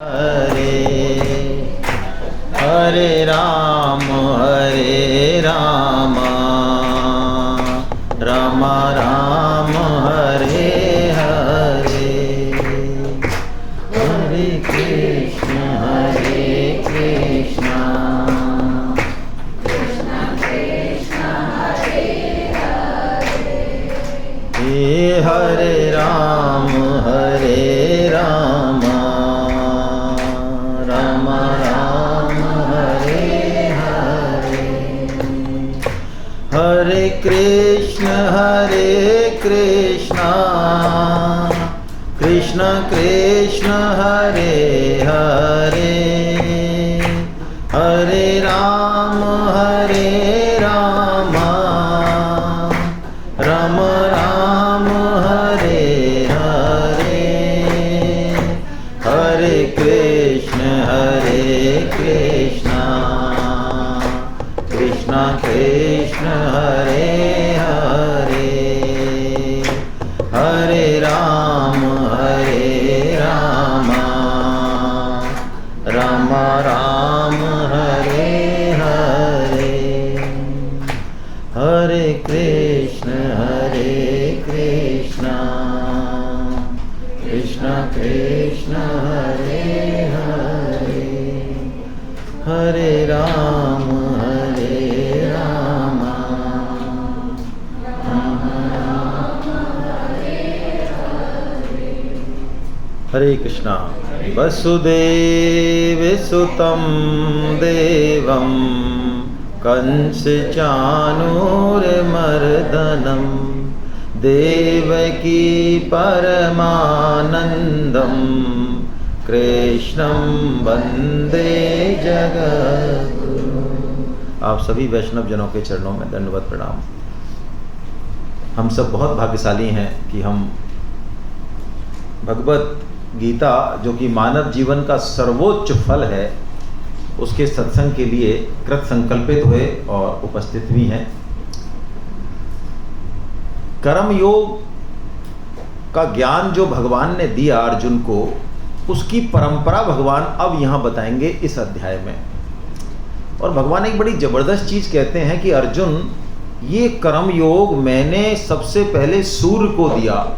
हरे हरे राम राम राम हरे हरे। हरे कृष्ण कृष्ण कृष्ण हरे हरे। हरे राम राम राम हरे हरे। हरे कृष्ण कृष्ण कृष्ण हरे हरे। हरे राम राम राम हरे हरे। हरे कृष्ण कृष्ण कृष्ण हरे हरे। हरे राम राम राम हरे हरे। हरे कृष्ण कृष्ण कृष्ण हरे हरे। हरे राम राम हरे कृष्णा। वसुदेव सुतं देवं कंसचाणूरमर्दनं देवकी परमानंदं कृष्णं वंदे जगद्गुरुं। आप सभी वैष्णव जनों के चरणों में दंडवत प्रणाम। हम सब बहुत भाग्यशाली हैं कि हम भगवत गीता, जो कि मानव जीवन का सर्वोच्च फल है, उसके सत्संग के लिए कृत संकल्पित हुए और उपस्थित भी हैं। कर्म योग का ज्ञान जो भगवान ने दिया अर्जुन को, उसकी परंपरा भगवान अब यहाँ बताएंगे इस अध्याय में। और भगवान एक बड़ी जबरदस्त चीज कहते हैं कि अर्जुन, ये कर्म योग मैंने सबसे पहले सूर्य को दिया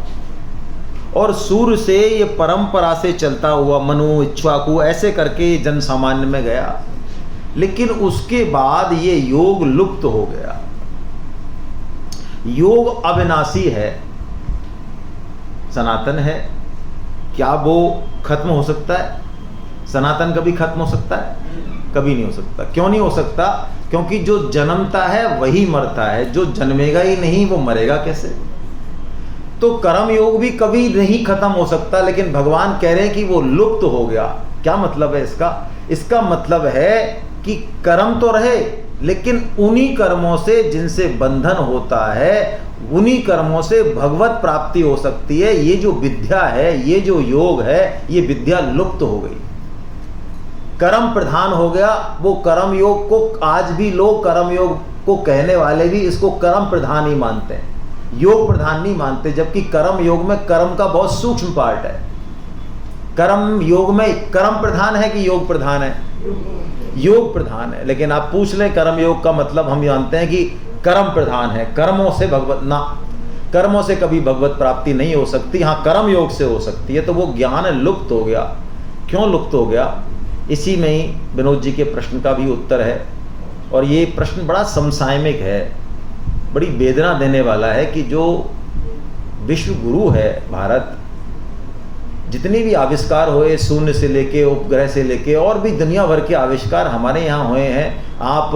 और सूर्य से ये परंपरा से चलता हुआ मनु, इक्ष्वाकु ऐसे करके जन सामान्य में गया, लेकिन उसके बाद ये योग लुप्त हो गया। योग अविनाशी है, सनातन है। क्या वो खत्म हो सकता है? सनातन कभी खत्म हो सकता है? कभी नहीं हो सकता। क्यों नहीं हो सकता? क्योंकि जो जन्मता है वही मरता है, जो जन्मेगा ही नहीं वो मरेगा कैसे? तो कर्म योग भी कभी नहीं खत्म हो सकता, लेकिन भगवान कह रहे हैं कि वो लुप्त हो गया। क्या मतलब है इसका? इसका मतलब है कि कर्म तो रहे, लेकिन उन्हीं कर्मों से जिनसे बंधन होता है, उन्हीं कर्मों से भगवत प्राप्ति हो सकती है। ये जो विद्या है, ये जो योग है, ये विद्या लुप्त हो गई, कर्म प्रधान हो गया। वो कर्म योग को आज भी लोग, कर्म योग को कहने वाले भी इसको कर्म प्रधान ही मानते हैं, योग प्रधान नहीं मानते। जबकि कर्म योग में कर्म का बहुत सूक्ष्म पार्ट है। कर्म योग में कर्म प्रधान है कि योग प्रधान है? योग प्रधान है। लेकिन आप पूछ लें कर्म योग का मतलब, हम जानते हैं कि कर्म प्रधान है। कर्मों से भगवत ना, कर्मों से कभी भगवत प्राप्ति नहीं हो सकती। हाँ, कर्म योग से हो सकती है। तो वो ज्ञान लुप्त हो गया। क्यों लुप्त हो गया? इसी में ही विनोद जी के प्रश्न का भी उत्तर है। और ये प्रश्न बड़ा समसामयिक है, बड़ी वेदना देने वाला है कि जो विश्व गुरु है भारत, जितने भी आविष्कार हुए, शून्य से लेके, उपग्रह से लेके, और भी दुनिया भर के आविष्कार हमारे यहाँ हुए हैं। आप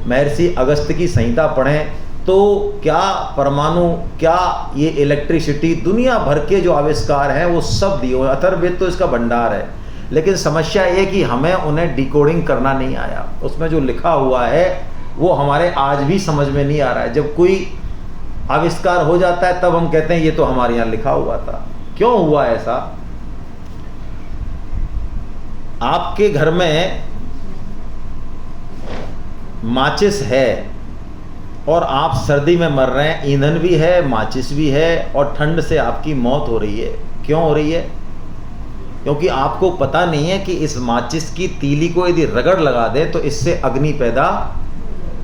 महर्षि अगस्त्य की संहिता पढ़ें तो क्या परमाणु, क्या ये इलेक्ट्रिसिटी, दुनिया भर के जो आविष्कार हैं वो सब दिए हुए। अथर्ववेद तो इसका भंडार है। लेकिन समस्या ये कि हमें उन्हें डिकोडिंग करना नहीं आया। उसमें जो लिखा हुआ है वो हमारे आज भी समझ में नहीं आ रहा है। जब कोई आविष्कार हो जाता है तब हम कहते हैं ये तो हमारे यहाँ लिखा हुआ था। क्यों हुआ ऐसा? आपके घर में माचिस है और आप सर्दी में मर रहे हैं, ईंधन भी है, माचिस भी है, और ठंड से आपकी मौत हो रही है। क्यों हो रही है? क्योंकि आपको पता नहीं है कि इस माचिस की तीली को यदि रगड़ लगा दे तो इससे अग्नि पैदा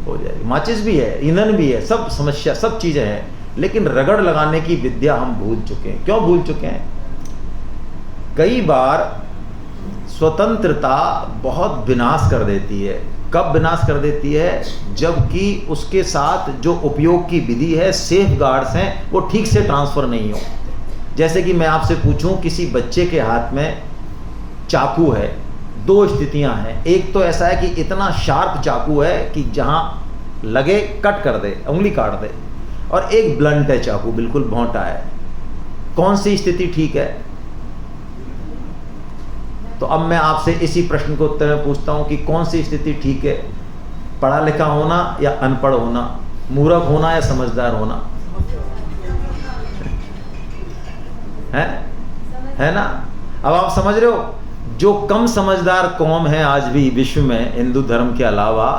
हो जाएगी। माचिस भी है, ईंधन भी है, सब समस्या, सब चीजें हैं, लेकिन रगड़ लगाने की विद्या हम भूल चुके हैं। क्यों भूल चुके हैं? कई बार स्वतंत्रता बहुत विनाश कर देती है। कब विनाश कर देती है? जबकि उसके साथ जो उपयोग की विधि है, सेफ गार्ड्स हैं, वो ठीक से ट्रांसफर नहीं हो। जैसे कि मैं आपसे पूछूं, किसी बच्चे के हाथ में चाकू है, दो स्थितियां हैं। एक तो ऐसा है कि इतना शार्प चाकू है कि जहां लगे कट कर दे, उंगली काट दे, और एक ब्लंट है चाकू, बिल्कुल भौंटा है। कौन सी स्थिति ठीक है? तो अब मैं आपसे इसी प्रश्न को उत्तर में पूछता हूं कि कौन सी स्थिति ठीक है? पढ़ा लिखा होना या अनपढ़ होना? मूर्ख होना या समझदार होना? है ना? अब आप समझ रहे हो, जो कम समझदार कौम है आज भी विश्व में, हिंदू धर्म के अलावा,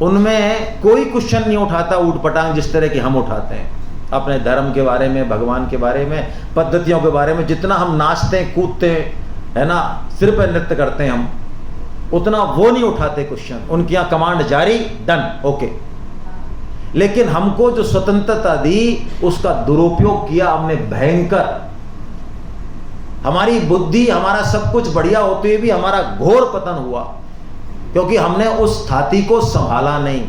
उनमें कोई क्वेश्चन नहीं उठाता ऊट पटांग जिस तरह की हम उठाते हैं। अपने धर्म के बारे में, भगवान के बारे में, पद्धतियों के बारे में जितना हम नाचते हैं, कूदते हैं, है ना, सिर पर नृत्य करते हैं हम, उतना वो नहीं उठाते क्वेश्चन। उनके यहाँ कमांड जारी, डन, ओके। लेकिन हमको जो स्वतंत्रता दी उसका दुरुपयोग किया हमने भयंकर। हमारी बुद्धि, हमारा सब कुछ बढ़िया होते हुए भी हमारा घोर पतन हुआ, क्योंकि हमने उस थाती को संभाला नहीं।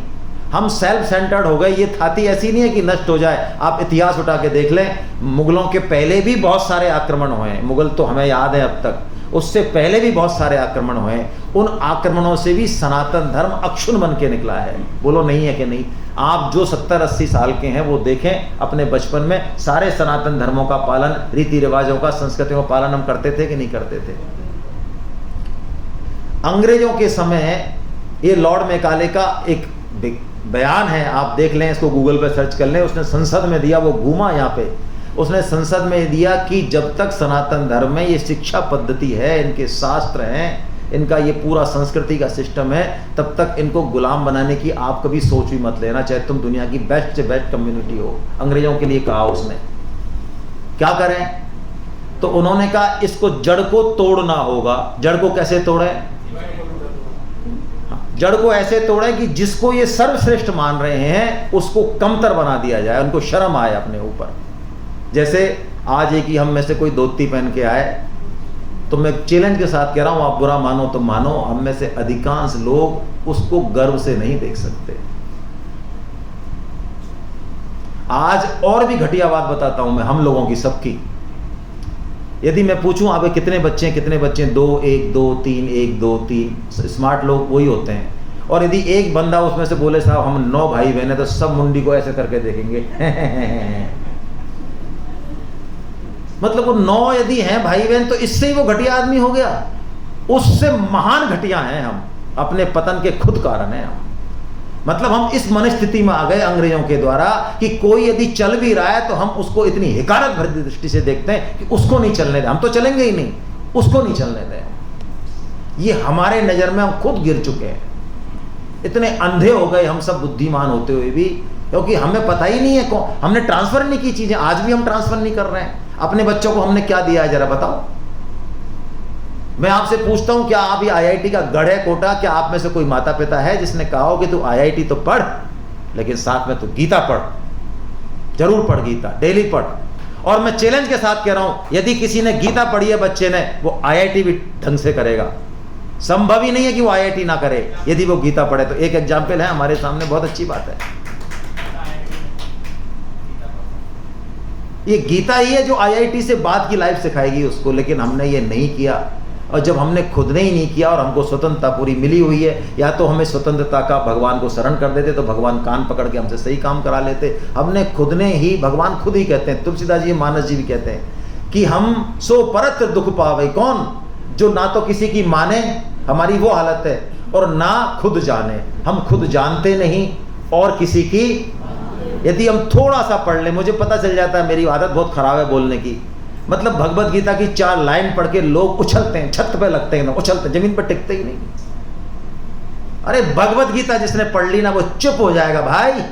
हम सेल्फ सेंटर्ड हो गए। ये थाती ऐसी नहीं है कि नष्ट हो जाए। आप इतिहास उठा के देख लें, मुगलों के पहले भी बहुत सारे आक्रमण हुए हैं। मुगल तो हमें याद है अब तक, उससे पहले भी बहुत सारे आक्रमण हुए हैं। उन आक्रमणों से भी सनातन धर्म अक्षुण्ण बन के निकला है। बोलो नहीं है कि नहीं? आप जो 70-80 साल के हैं वो देखें, अपने बचपन में सारे सनातन धर्मों का पालन, रीति रिवाजों का, संस्कृतियों का पालन हम करते थे कि नहीं करते थे? अंग्रेजों के समय, ये लॉर्ड मैकाले का एक बयान है, आप देख लें, इसको गूगल पे सर्च कर लें। उसने संसद में दिया, वो घूमा यहाँ पे, उसने संसद में दिया कि जब तक सनातन धर्म में ये शिक्षा पद्धति है, इनके शास्त्र हैं, इनका ये पूरा संस्कृति का सिस्टम है, तब तक इनको गुलाम बनाने की आप कभी सोच भी मत लेना, चाहे तुम दुनिया की बेस्ट से बेस्ट कम्युनिटी हो। अंग्रेजों के लिए कहा उसने। क्या करें? तो उन्होंने कहा इसको जड़ को तोड़ना होगा। जड़ को कैसे तोड़े? जड़ को ऐसे तोड़े कि जिसको ये सर्वश्रेष्ठ मान रहे हैं उसको कमतर बना दिया जाए, उनको शर्म आए अपने ऊपर। जैसे आज एक ही हम में से कोई धोती पहन के आए, तो मैं चैलेंज के साथ कह रहा हूं, आप बुरा मानो तो मानो, हम में से अधिकांश लोग उसको गर्व से नहीं देख सकते। आज और भी घटिया बात बताता हूं मैं, हम लोगों की, सबकी। यदि मैं पूछूं आप कितने बच्चे हैं, कितने बच्चे हैं? 2 1 2 3 1 2 3। स्मार्ट लोग वही होते हैं। और यदि एक बंदा उसमें से बोले साहब हम 9 भाई बहन हैं, तो सब मुंडी को ऐसे करके देखेंगे। मतलब वो 9 यदि हैं भाई बहन, तो इससे ही वो घटिया आदमी हो गया। उससे महान घटिया हैं हम, अपने पतन के खुद कारण हैं हम। मतलब हम इस मनस्थिति में आ गए अंग्रेजों के द्वारा कि कोई यदि चल भी रहा है तो हम उसको इतनी हिकारत भरी दृष्टि से देखते हैं कि उसको नहीं चलने दें, हम तो चलेंगे ही नहीं, उसको नहीं चलने दें। ये हमारे नजर में हम खुद गिर चुके हैं। इतने अंधे हो गए हम सब, बुद्धिमान होते हुए भी, क्योंकि हमें पता ही नहीं है कौन, हमने ट्रांसफर नहीं की चीजें। आज भी हम ट्रांसफर नहीं कर रहे हैं। अपने बच्चों को हमने क्या दिया है जरा बताओ। मैं आपसे पूछता हूं, क्या आप ये आईआईटी का गढ़ है कोटा? क्या आप में से कोई माता पिता है जिसने कहा हो कि तू आईआईटी तो पढ़, लेकिन साथ में तू गीता पढ़, जरूर पढ़ गीता, डेली पढ़। और मैं चैलेंज के साथ कह रहा हूं, यदि किसी ने गीता पढ़ी है बच्चे ने, वो आईआईटी भी ढंग से करेगा। संभव ही नहीं है कि वो आईआईटी ना करे यदि वो गीता पढ़े। तो एक एग्जाम्पल है हमारे सामने, बहुत अच्छी बात है। ये गीता ही है जो आईआईटी से बाद की लाइफ सिखाएगी उसको, लेकिन हमने ये नहीं किया। और जब हमने खुद ने ही नहीं किया और हमको स्वतंत्रता पूरी मिली हुई है, या तो हमें स्वतंत्रता का भगवान को शरण कर देते तो भगवान कान पकड़ के हमसे सही काम करा लेते। हमने खुद ने ही, भगवान खुद ही कहते हैं, तुलसीदास जी, मानस जी भी कहते हैं कि हम सो परत दुख पावे कौन, जो ना तो किसी की माने, हमारी वो हालत है, और ना खुद जाने। हम खुद जानते नहीं और किसी की, यदि हम थोड़ा सा पढ़ लें, मुझे पता चल जाता है, मेरी आदत बहुत खराब है बोलने की। मतलब भगवत गीता की 4 लाइन पढ़ के लोग उछलते हैं, छत पे लगते हैं, उछलते, जमीन पर टिकते ही नहीं। अरे भगवत गीता जिसने पढ़ ली ना, वो चुप हो जाएगा भाई,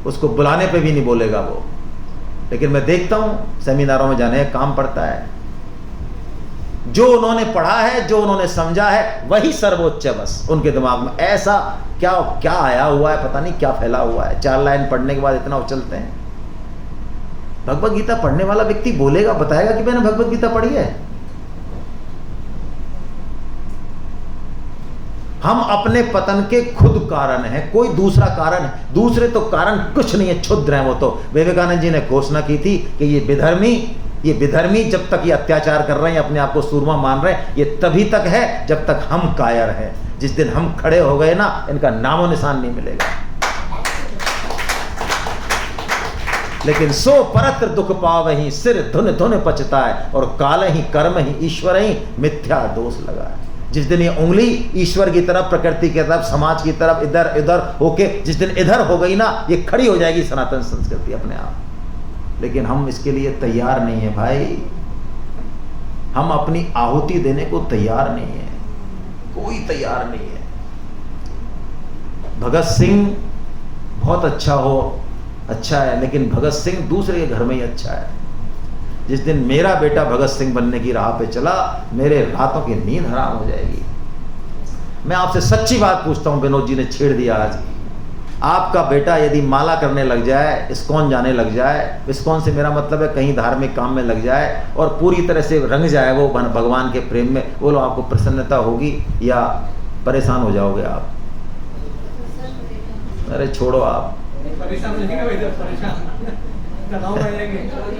उसको बुलाने पे भी नहीं बोलेगा वो। लेकिन मैं देखता हूं सेमिनारों में जाने का काम पड़ता है, जो उन्होंने पढ़ा है, जो उन्होंने समझा है, वही सर्वोच्च है। बस उनके दिमाग में ऐसा क्या क्या आया हुआ है, पता नहीं क्या फैला हुआ है। 4 लाइन पढ़ने के बाद इतना उछलते हैं। भगवत गीता पढ़ने वाला व्यक्ति बोलेगा, बताएगा कि मैंने भगवत गीता पढ़ी है। हम अपने पतन के खुद कारण हैं, कोई दूसरा कारण है, दूसरे तो कारण कुछ नहीं है, क्षुद्र हैं वो तो। विवेकानंद जी ने घोषणा की थी कि ये विधर्मी जब तक ये अत्याचार कर रहे हैं, अपने आप को सूरमा मान रहे हैं, ये तभी तक है जब तक हम कायर हैं। जिस दिन हम खड़े हो गए ना, इनका नामो निशान नहीं मिलेगा। लेकिन सो परत्र दुख पावहि, सिर धुन धुन पचताए, और काल ही कर्म ही ईश्वर ही मिथ्या दोष लगा है। जिस दिन ये उंगली ईश्वर की तरफ, प्रकृति की तरफ, समाज की तरफ इधर इधर होके जिस दिन इधर हो गई ना, ये खड़ी हो जाएगी सनातन संस्कृति अपने आप। लेकिन हम इसके लिए तैयार नहीं है भाई। हम अपनी आहुति देने को तैयार नहीं है, कोई तैयार नहीं है। भगत सिंह बहुत अच्छा है, लेकिन भगत सिंह दूसरे के घर में ही अच्छा है। जिस दिन मेरा बेटा भगत सिंह बनने की राह पे चला, मेरे रातों की नींद हराम हो जाएगी। मैं आपसे सच्ची बात पूछता हूं, विनोद जी ने छेड़ दिया आज। आपका बेटा यदि माला करने लग जाए, इस्कॉन जाने लग जाए, इस्कॉन से मेरा मतलब है कहीं धार्मिक काम में लग जाए, और पूरी तरह से रंग जाए वो भगवान के प्रेम में, बोलो आपको प्रसन्नता होगी या परेशान हो जाओगे आप? अरे छोड़ो आप,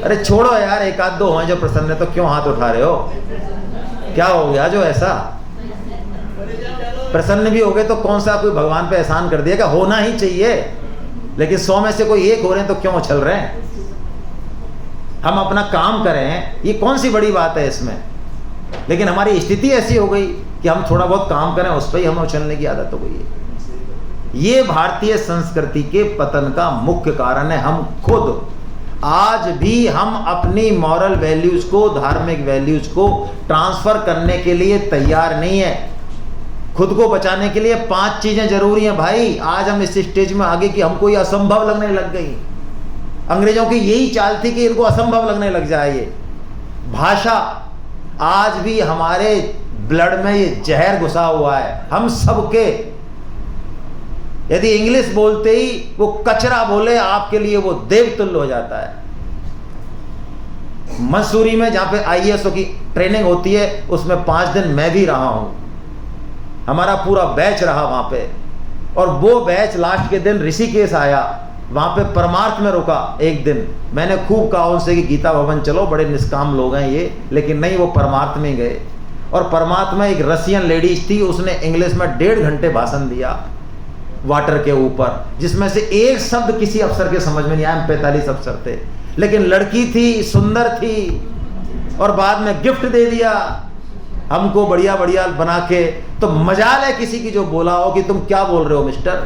अरे छोड़ो यार, एक आध दो हैं जो प्रसन्न है, तो क्यों हाथ उठा रहे हो? क्या हो गया जो ऐसा? प्रसन्न भी हो गए तो कौन सा कोई भगवान पे एहसान कर दिया? क्या होना ही चाहिए, लेकिन 100 में से कोई एक हो रहे हैं तो क्यों उछल रहे हैं? हम अपना काम करें, ये कौन सी बड़ी बात है इसमें? लेकिन हमारी स्थिति ऐसी हो गई कि हम थोड़ा बहुत काम करें, उस पर ही हमें उछलने की आदत हो गई है। ये भारतीय संस्कृति के पतन का मुख्य कारण है। हम खुद आज भी हम अपनी मॉरल वैल्यूज को, धार्मिक वैल्यूज को ट्रांसफर करने के लिए तैयार नहीं है। खुद को बचाने के लिए 5 चीजें जरूरी हैं भाई। आज हम इस स्टेज में आगे कि हमको ये असंभव लगने लग गई। अंग्रेजों की यही चाल थी कि इनको असंभव लगने लग जाए। ये भाषा आज भी हमारे ब्लड में ये जहर घुसा हुआ है। हम सबके, यदि इंग्लिश बोलते ही वो कचरा बोले, आपके लिए वो देवतुल्य हो जाता है। मसूरी में जहां पे IAS की ट्रेनिंग होती है, उसमें 5 दिन मैं भी रहा हूं। हमारा पूरा बैच रहा वहां पे, और वो बैच लास्ट के दिन ऋषिकेश आया, वहां पे परमार्थ में रुका एक दिन। मैंने खूब कहा उनसे कि गीता भवन चलो, बड़े निष्काम लोग हैं ये, लेकिन नहीं, वो परमार्थ में गए। और परमार्थ में एक रसियन लेडीज थी, उसने इंग्लिश में 1.5 घंटे भाषण दिया वाटर के ऊपर, जिसमें से एक शब्द किसी अफसर के समझ में नहीं आया। 45 अफसर थे, लेकिन लड़की थी, सुंदर थी, और बाद में गिफ्ट दे दिया हमको बढ़िया बढ़िया बना के। तो मजाल है किसी की जो बोला हो कि तुम क्या बोल रहे हो मिस्टर।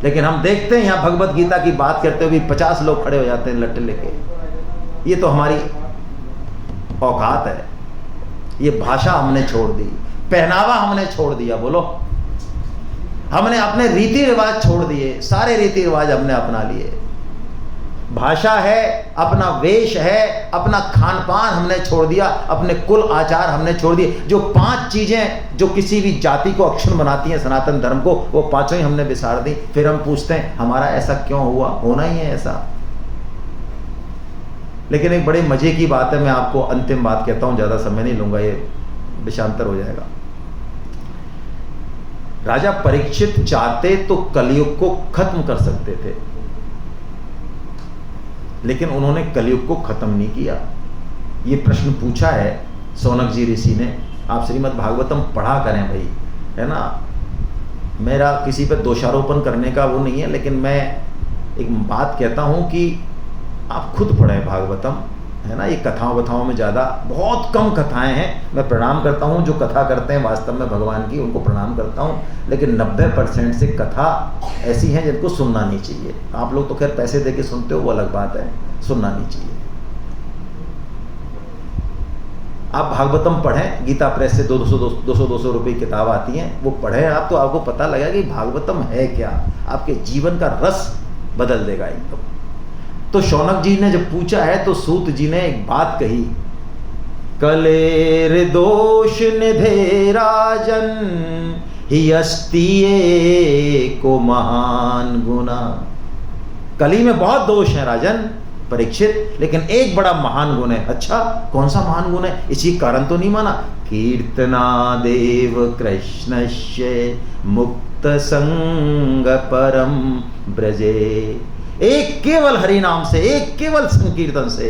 लेकिन हम देखते हैं यहाँ भगवत गीता की बात करते हुए 50 लोग खड़े हो जाते हैं लट्टे लेके। ये तो हमारी औकात है। ये भाषा हमने छोड़ दी, पहनावा हमने छोड़ दिया। बोलो, हमने अपने रीति रिवाज छोड़ दिए, सारे रीति रिवाज हमने अपना लिए। भाषा है, अपना वेश है, अपना खान पान हमने छोड़ दिया, अपने कुल आचार हमने छोड़ दिए। जो 5 चीजें जो किसी भी जाति को अक्षुण्ण बनाती हैं सनातन धर्म को, वो 5 ही हमने बिसार दी। फिर हम पूछते हैं हमारा ऐसा क्यों हुआ? होना ही है ऐसा। लेकिन एक बड़े मजे की बात है, मैं आपको अंतिम बात कहता हूं, ज्यादा समय नहीं लूंगा, ये विषांतर हो जाएगा। राजा परीक्षित चाहते तो कलयुग को खत्म कर सकते थे, लेकिन उन्होंने कलयुग को खत्म नहीं किया। ये प्रश्न पूछा है सौनक जी ऋषि ने। आप श्रीमद् भागवतम पढ़ा करें भाई, है ना। मेरा किसी पर दोषारोपण करने का वो नहीं है, लेकिन मैं एक बात कहता हूं कि आप खुद पढ़ें भागवतम, है ना। ये कथाओं वथाओं में ज़्यादा, बहुत कम कथाएं हैं। मैं प्रणाम करता हूँ जो कथा करते हैं वास्तव में भगवान की, उनको प्रणाम करता हूँ, लेकिन 90% से कथा ऐसी हैं जिनको सुनना नहीं चाहिए। आप लोग तो खैर पैसे दे के सुनते हो, वो अलग बात है, सुनना नहीं चाहिए। आप भागवतम पढ़ें, गीता प्रेस से 200 रुपये की किताब आती हैं, वो पढ़ें आप, तो आपको पता लगेगा कि भागवतम है क्या। आपके जीवन का रस बदल देगा एकदम। तो शौनक जी ने जब पूछा है तो सूत जी ने एक बात कही कलेर दोष निधे राजन, ही अस्ति को महान गुना। कली में बहुत दोष है राजन परीक्षित, लेकिन एक बड़ा महान गुण है। अच्छा, कौन सा महान गुण है? इसी कारण तो नहीं माना। कीर्तनादेव कृष्णस्य मुक्त संग परम ब्रजे। एक केवल हरि नाम से, एक केवल संकीर्तन से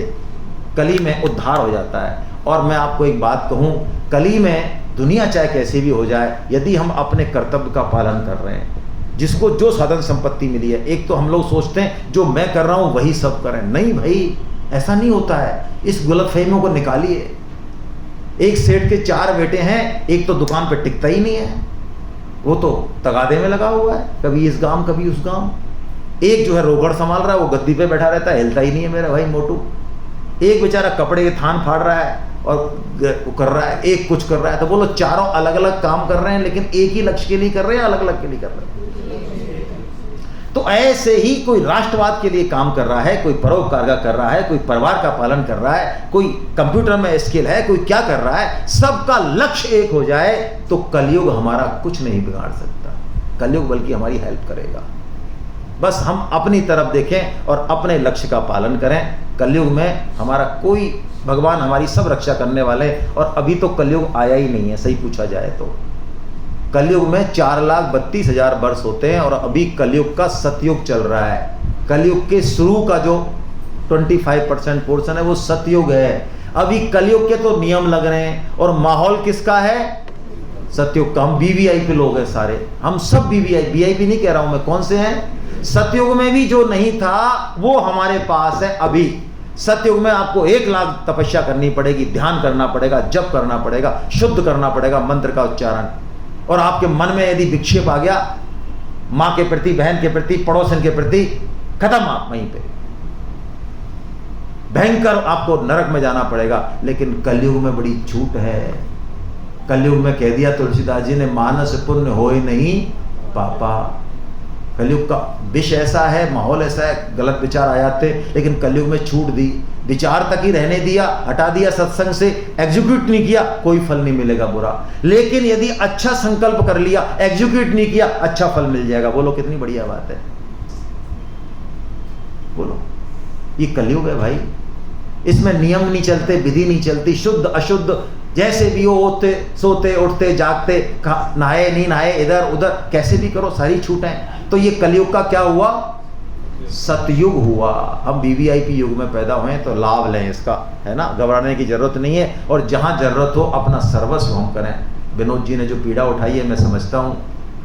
कली में उद्धार हो जाता है। और मैं आपको एक बात कहूं, कली में दुनिया चाहे कैसी भी हो जाए, यदि हम अपने कर्तव्य का पालन कर रहे हैं, जिसको जो साधन संपत्ति मिली है, एक तो हम लोग सोचते हैं जो मैं कर रहा हूं वही सब करें। नहीं भाई, ऐसा नहीं होता है। इस गलतफहमियों को निकालिए। एक सेठ के 4 बेटे हैं, एक तो दुकान पे टिकता ही नहीं है, वो तो तगादे में लगा हुआ है, कभी इस गांव कभी उस गांव। एक जो है रोकड़ संभाल रहा है, वो गद्दी पे बैठा रहता है, हिलता ही नहीं है मेरा भाई मोटू। एक बेचारा कपड़े के थान फाड़ रहा है और कर रहा है, एक कुछ कर रहा है। तो बोलो, चारों अलग अलग काम कर रहे हैं, लेकिन एक ही लक्ष्य के लिए कर रहे हैं, अलग अलग के लिए कर रहे हैं। तो ऐसे ही कोई राष्ट्रवाद के लिए काम कर रहा है, कोई परोपकार का कर रहा है, कोई परिवार का पालन कर रहा है, कोई कंप्यूटर में स्किल है, कोई क्या कर रहा है, सबका लक्ष्य एक हो जाए तो कलयुग हमारा कुछ नहीं बिगाड़ सकता। कलयुग बल्कि हमारी हेल्प करेगा। बस हम अपनी तरफ देखें और अपने लक्ष्य का पालन करें। कलयुग में हमारा कोई, भगवान हमारी सब रक्षा करने वाले। और अभी तो कलयुग आया ही नहीं है, सही पूछा जाए तो। कलयुग में 4,32,000 वर्ष होते हैं और अभी कलयुग का सतयुग चल रहा है। कलयुग के शुरू का जो 25% पोर्शन है वो सतयुग है। अभी कलयुग के तो नियम लग रहे हैं और माहौल किसका है? सतयुग का। हम वीवीआईपी लोग हैं सारे, हम सब वीवीआईपी नहीं कह रहा हूं मैं, कौन से हैं? सतयुग में भी जो नहीं था वो हमारे पास है अभी। सतयुग में आपको 1 लाख तपस्या करनी पड़ेगी, ध्यान करना पड़ेगा, जप करना पड़ेगा, शुद्ध करना पड़ेगा मंत्र का उच्चारण। और आपके मन में यदि विक्षेप आ गया मां के प्रति, बहन के प्रति, पड़ोसन के प्रति, खत्म आप वहीं पे, भयंकर आपको नरक में जाना पड़ेगा। लेकिन कलयुग में बड़ी छूट है। कलयुग में कह दिया तुलसीदास जी ने, मानस पुण्य होए नहीं पापा। कलयुग का विष ऐसा है, माहौल ऐसा है, गलत विचार आ जाते, लेकिन कलयुग में छूट दी, विचार तक ही रहने दिया, हटा दिया सत्संग से, एग्जीक्यूट नहीं किया, कोई फल नहीं मिलेगा बुरा। लेकिन यदि अच्छा संकल्प कर लिया, एग्जीक्यूट नहीं किया, अच्छा फल मिल जाएगा। बोलो कितनी बढ़िया बात है। बोलो, ये कलयुग है भाई। इसमें नियम नहीं चलते, विधि नहीं चलती, शुद्ध अशुद्ध जैसे भी हो, होते सोते उठते जागते, नहाए नहीं नहाए, इधर उधर कैसे भी करो, सारी छूटें। तो ये कलयुग का क्या हुआ? सतयुग हुआ। हम वीवीआईपी युग में पैदा हुए तो लाभ लें इसका, है ना। घबराने की जरूरत नहीं है। और जहां जरूरत हो अपना सर्वस्व हम करें। विनोद जी ने जो पीड़ा उठाई है, मैं समझता हूं,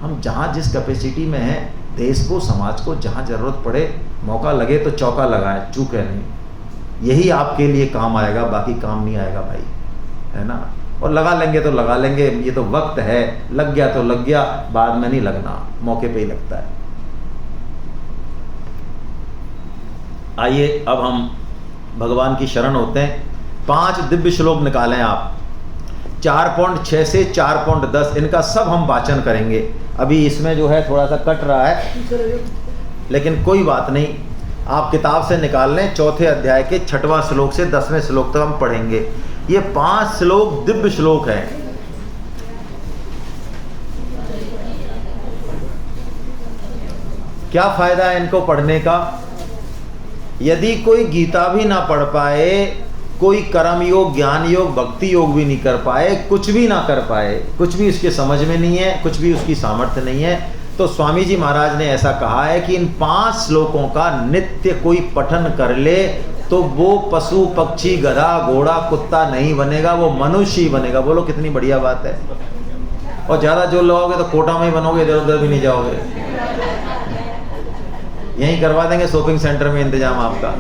हम जहां जिस कैपेसिटी में हैं, देश को, समाज को जहां जरूरत पड़े, मौका लगे तो चौका लगाए, चूके नहीं। यही आपके लिए काम आएगा, बाकी काम नहीं आएगा भाई, है ना। और लगा लेंगे तो लगा लेंगे, ये तो वक्त है, लग गया तो लग गया, बाद में नहीं लगना, मौके पे ही लगता है। आइए अब हम भगवान की शरण होते हैं। 5 दिव्य श्लोक निकालें आप, 4.6 से 4.10, इनका सब हम वाचन करेंगे। अभी इसमें जो है थोड़ा सा कट रहा है, लेकिन कोई बात नहीं, आप किताब से निकाल लें। 4थे अध्याय के 6वां श्लोक से 10वें श्लोक तक हम पढ़ेंगे। ये 5 श्लोक दिव्य श्लोक हैं। क्या फायदा है इनको पढ़ने का? यदि कोई गीता भी ना पढ़ पाए, कोई कर्म योग, ज्ञान योग, भक्ति योग भी नहीं कर पाए, कुछ भी ना कर पाए, कुछ भी उसके समझ में नहीं है, कुछ भी उसकी सामर्थ्य नहीं है, तो स्वामी जी महाराज ने ऐसा कहा है कि इन 5 श्लोकों का नित्य कोई पठन कर ले तो वो पशु पक्षी गधा घोड़ा कुत्ता नहीं बनेगा, वो मनुष्य ही बनेगा। बोलो कितनी बढ़िया बात है। और ज़्यादा जोर लगाओगे तो कोटा में ही बनोगे, इधर उधर भी नहीं जाओगे। यहीं करवा देंगे शॉपिंग सेंटर में इंतजाम आपका।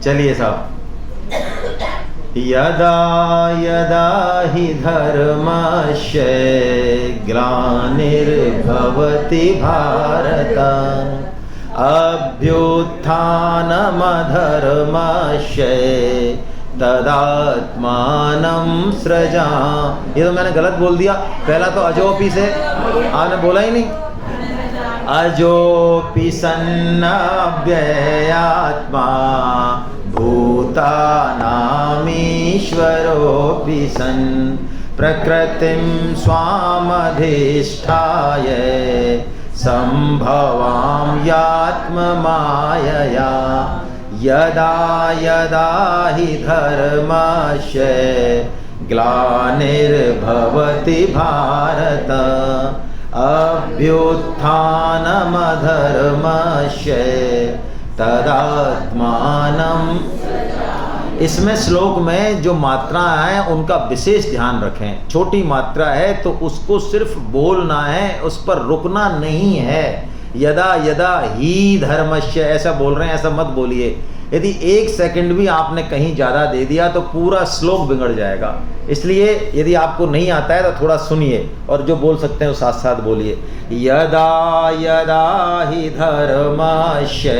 चलिए साहब, यदा यदा हि धर्मस्य ग्लानिर्भवति भारत अभ्युत्थानमधर्मस्य तदात्मानं सृजा। ये तो मैंने गलत बोल दिया, पहला तो अजोपि से आपने बोला ही नहीं। अजोपि सन्नव्ययात्मा भूतानामीश्वरोऽपि सन् प्रकृतिं स्वामधिष्ठाय सम्भवां यात्ममायया यदा यदा हि धर्मस्य ग्लानिर्भवति भारत अभ्युत्थानमधर्मस्य तदात्मानं। इसमें श्लोक में जो मात्रा है उनका विशेष ध्यान रखें। छोटी मात्रा है तो उसको सिर्फ बोलना है, उस पर रुकना नहीं है। यदा यदा ही धर्मस्य ऐसा बोल रहे हैं, ऐसा मत बोलिए। यदि 1 सेकंड भी आपने कहीं ज़्यादा दे दिया तो पूरा श्लोक बिगड़ जाएगा। इसलिए यदि आपको नहीं आता है तो थोड़ा सुनिए और जो बोल सकते हैं वो साथ साथ बोलिए। यदा यदा ही धर्मस्य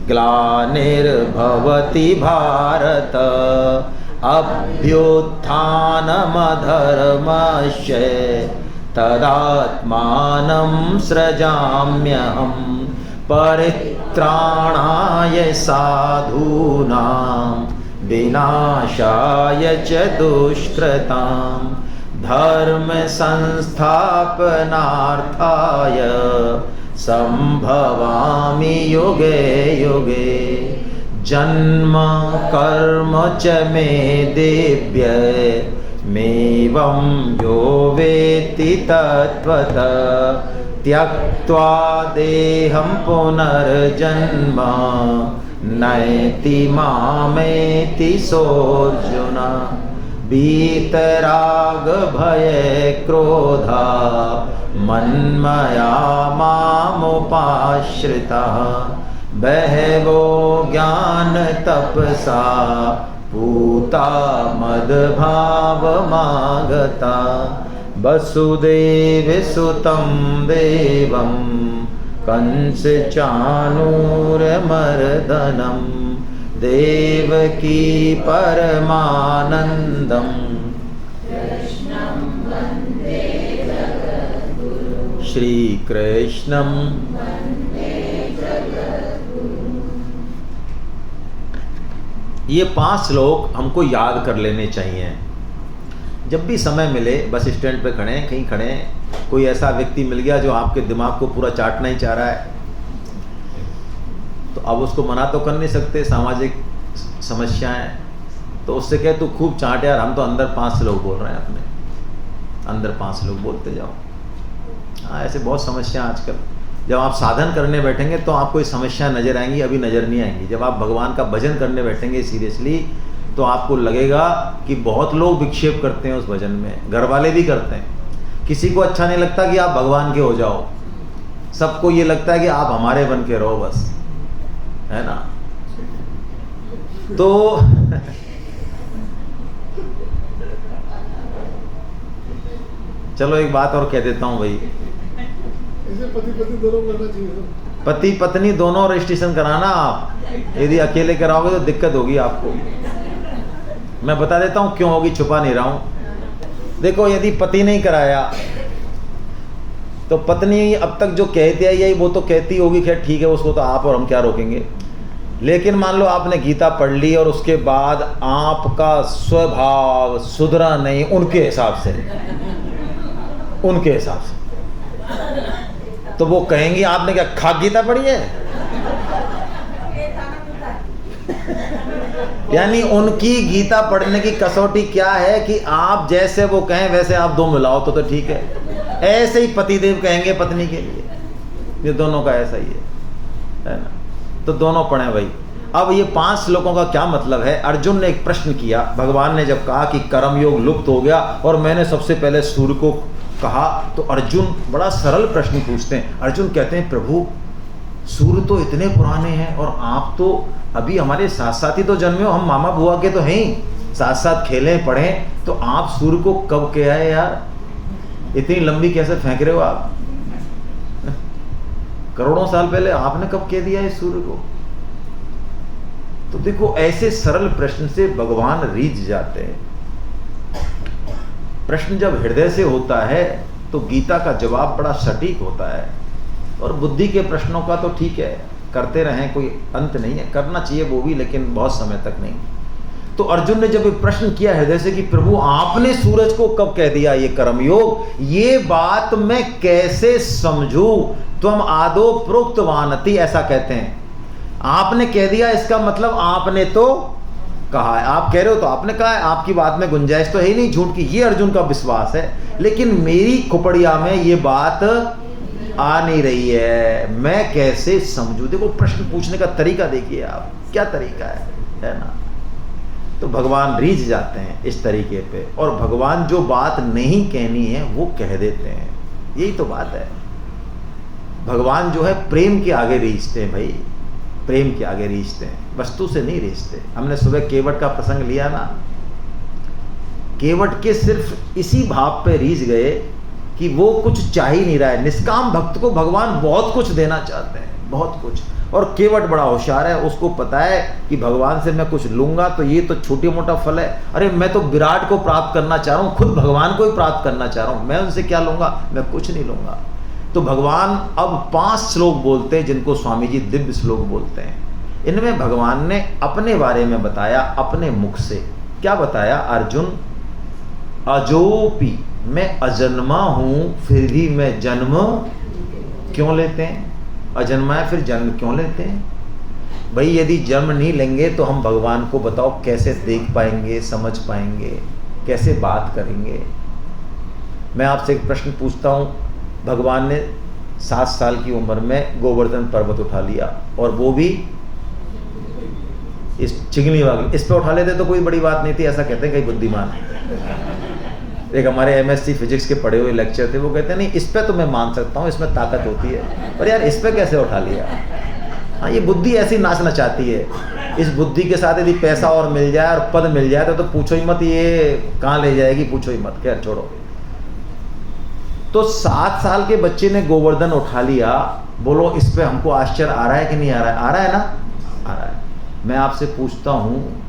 ग्लानिर्भवति भारत अभ्युत्थानमधर्मस्य तदात्मानं सृजाम्यहम् परित्राणाय साधूनां विनाशाय च दुष्कृतां धर्म संस्थापनार्थाय संभवामि युगे युगे जन्म कर्म च मे दिव्य मेवं यो वेत्ति तत्त्वतः त्यक्त्वा देहं पुनर्जन्म नैति मामेति सोऽर्जुन वीतराग भय क्रोधा मन्मया मामुपाश्रितः बहवो ज्ञान तपसा पूता मद्भावमागता वसुदेवसुतं देवं कंसचाणूरमर्दनं देवकी परमानन्दं श्रीकृष्णं। ये 5 श्लोक हमको याद कर लेने चाहिए। जब भी समय मिले, बस स्टैंड पे खड़े हैं, कहीं खड़े हैं, कोई ऐसा व्यक्ति मिल गया जो आपके दिमाग को पूरा चाटना ही चाह रहा है, तो अब उसको मना तो कर नहीं सकते, सामाजिक समस्याएं, तो उससे कहे तू खूब चाट यार, हम तो अंदर 5 श्लोक बोल रहे हैं, अपने अंदर 5 श्लोक बोलते जाओ। हाँ, ऐसे बहुत समस्या आजकल। जब आप साधन करने बैठेंगे तो आपको ये समस्या नजर आएंगी, अभी नजर नहीं आएंगी। जब आप भगवान का भजन करने बैठेंगे सीरियसली तो आपको लगेगा कि बहुत लोग विक्षेप करते हैं उस भजन में, घर वाले भी करते हैं। किसी को अच्छा नहीं लगता कि आप भगवान के हो जाओ, सबको ये लगता है कि आप हमारे बन के रहो बस, है ना। तो चलो एक बात और कह देता हूं भाई, पति पत्नी दोनों रजिस्ट्रेशन कराना आप। यदि अकेले कराओगे तो दिक्कत होगी आपको। मैं बता देता हूं क्यों होगी, छुपा नहीं रहा हूं। देखो, यदि पति नहीं कराया तो पत्नी अब तक जो कहती है यही वो तो कहती होगी, खैर ठीक है, उसको तो आप और हम क्या रोकेंगे। लेकिन मान लो आपने गीता पढ़ ली और उसके बाद आपका स्वभाव सुधरा नहीं उनके हिसाब से, उनके हिसाब से, तो वो कहेंगी आपने क्या खाक गीता पढ़ी है। यानी उनकी गीता पढ़ने की कसौटी क्या है कि आप जैसे वो कहें वैसे आप दो मिलाओ तो ठीक है। ऐसे ही पतिदेव कहेंगे पत्नी के लिए, ये दोनों का ऐसा ही है ना। तो दोनों पढ़े भाई। अब ये 5 श्लोकों का क्या मतलब है। अर्जुन ने एक प्रश्न किया, भगवान ने जब कहा कि कर्मयोग लुप्त हो गया और मैंने सबसे पहले सूर्य को कहा, तो अर्जुन बड़ा सरल प्रश्न पूछते हैं। अर्जुन कहते हैं प्रभु सूर्य तो इतने पुराने हैं और आप तो अभी हमारे साथ साथ ही तो जन्मे हो, हम मामा बुआ के तो हैं ही, साथ साथ खेले पढ़े, तो आप सूर्य को कब कहा है यार, इतनी लंबी कैसे फेंक रहे हो आप, करोड़ों साल पहले आपने कब कह दिया है सूर्य को। तो देखो ऐसे सरल प्रश्न से भगवान रीझ जाते हैं। प्रश्न जब हृदय से होता है तो गीता का जवाब बड़ा सटीक होता है। और बुद्धि के प्रश्नों का तो ठीक है, करते रहें, कोई अंत नहीं है, करना चाहिए वो भी, लेकिन बहुत समय तक नहीं। तो अर्जुन ने जब एक प्रश्न किया हृदय से कि प्रभु आपने सूरज को कब कह दिया ये कर्मयोग, ये बात मैं कैसे समझूं? तुम आदो प्रोक्तवानति, ऐसा कहते हैं, आपने कह दिया इसका मतलब आपने तो कहा है, आप कह रहे हो तो आपने कहा है, आपकी बात में गुंजाइश तो है ही नहीं झूठ की, ये अर्जुन का विश्वास है। लेकिन मेरी खोपड़िया में ये बात आ नहीं रही है, मैं कैसे समझूं? देखो प्रश्न पूछने का तरीका देखिए आप, क्या तरीका है ना। तो भगवान रीझ जाते हैं इस तरीके पे, और भगवान जो बात नहीं कहनी है वो कह देते हैं, यही तो बात है। भगवान जो है प्रेम के आगे रीझते हैं भाई, प्रेम के आगे रीझते हैं, वस्तु से नहीं रीझते। हमने सुबह केवट का प्रसंग लिया ना, केवट के सिर्फ इसी भाव पे रीझ गए कि वो कुछ चाह ही नहीं रहा है। निष्काम भक्त को भगवान बहुत कुछ देना चाहते हैं, बहुत कुछ। और केवट बड़ा होशियार है, उसको पता है कि भगवान से मैं कुछ लूंगा तो ये तो छोटी मोटा फल है, अरे मैं तो विराट को प्राप्त करना चाह रहा हूँ, खुद भगवान को ही प्राप्त करना चाह रहा हूँ, मैं उनसे क्या लूंगा? मैं कुछ नहीं लूंगा। तो भगवान अब 5 श्लोक बोलते हैं, जिनको स्वामी जी दिव्य श्लोक बोलते हैं। इनमें भगवान ने अपने बारे में बताया, अपने मुख से। क्या बताया? अर्जुन अजोपि, मैं अजन्मा हूं, फिर भी मैं जन्म क्यों लेते हैं? अजन्मा है फिर जन्म क्यों लेते हैं? भाई यदि जन्म नहीं लेंगे तो हम भगवान को बताओ कैसे देख पाएंगे, समझ पाएंगे, कैसे बात करेंगे? मैं आपसे एक प्रश्न पूछता हूं, भगवान ने 7 साल की उम्र में गोवर्धन पर्वत उठा लिया, और वो भी इस चिंगली वाली, इस पे उठा लेते तो कोई बड़ी बात नहीं थी, ऐसा कहते हैं कई बुद्धिमान। एक हमारे MSc फिजिक्स के पढ़े हुए लेक्चर थे, वो कहते हैं नहीं इस पे तो मैं मान सकता हूँ, इसमें ताकत होती है, पर यार इस पे कैसे उठा लिया? हाँ, ये बुद्धि ऐसी नाचना चाहती है। इस बुद्धि के साथ यदि पैसा और मिल जाए और पद मिल जाए तो पूछो ही मत, ये कहाँ ले जाएगी, पूछो ही मत, क्या छोड़ो। तो 7 साल के बच्चे ने गोवर्धन उठा लिया, बोलो इस पे हमको आश्चर्य आ रहा है कि नहीं आ रहा है? आ रहा है ना, आ रहा है। मैं आपसे पूछता हूँ,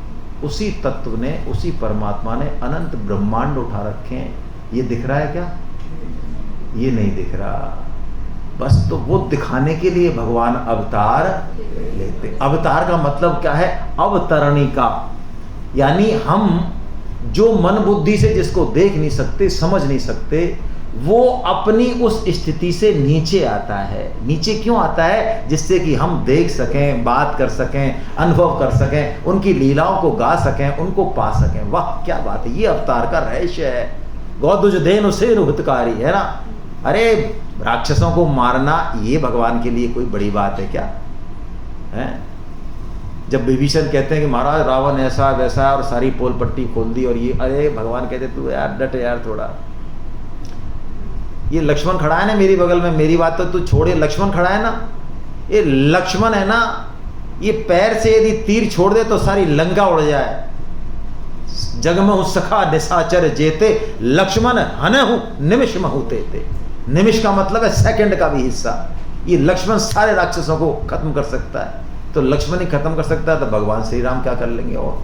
उसी तत्व ने, उसी परमात्मा ने अनंत ब्रह्मांड उठा रखे हैं, ये दिख रहा है क्या? ये नहीं दिख रहा। बस तो वो दिखाने के लिए भगवान अवतार लेते। अवतार का मतलब क्या है? अवतरणी का, यानी हम जो मन बुद्धि से जिसको देख नहीं सकते, समझ नहीं सकते, वो अपनी उस स्थिति से नीचे आता है। नीचे क्यों आता है? जिससे कि हम देख सकें, बात कर सकें, अनुभव कर सकें, उनकी लीलाओं को गा सकें, उनको पा सकें। वाह क्या बात है, ये अवतार का रहस्य है। गौदुजधेनु सेनु हितकारी, है ना। अरे राक्षसों को मारना ये भगवान के लिए कोई बड़ी बात है क्या? है? जब विभीषण कहते हैं कि महाराज रावण ऐसा वैसा और सारी पोल पट्टी खोल दी, और ये, अरे भगवान कहते तू यार डट यार थोड़ा। ये लक्ष्मण खड़ा है ना मेरी बगल में, मेरी बात तो तू छोड़े, लक्ष्मण खड़ा है ना, ये लक्ष्मण है ना, ये पैर से यदि तीर छोड़ दे तो सारी लंका उड़ जाए। जग में उस सखा निशाचर जेते, लक्ष्मण हनहु निमिष महूते थे। निमिष का मतलब है सेकंड का भी हिस्सा। ये लक्ष्मण सारे राक्षसों को खत्म कर सकता है, तो लक्ष्मण ही खत्म कर सकता है, तो भगवान श्री राम क्या कर लेंगे? और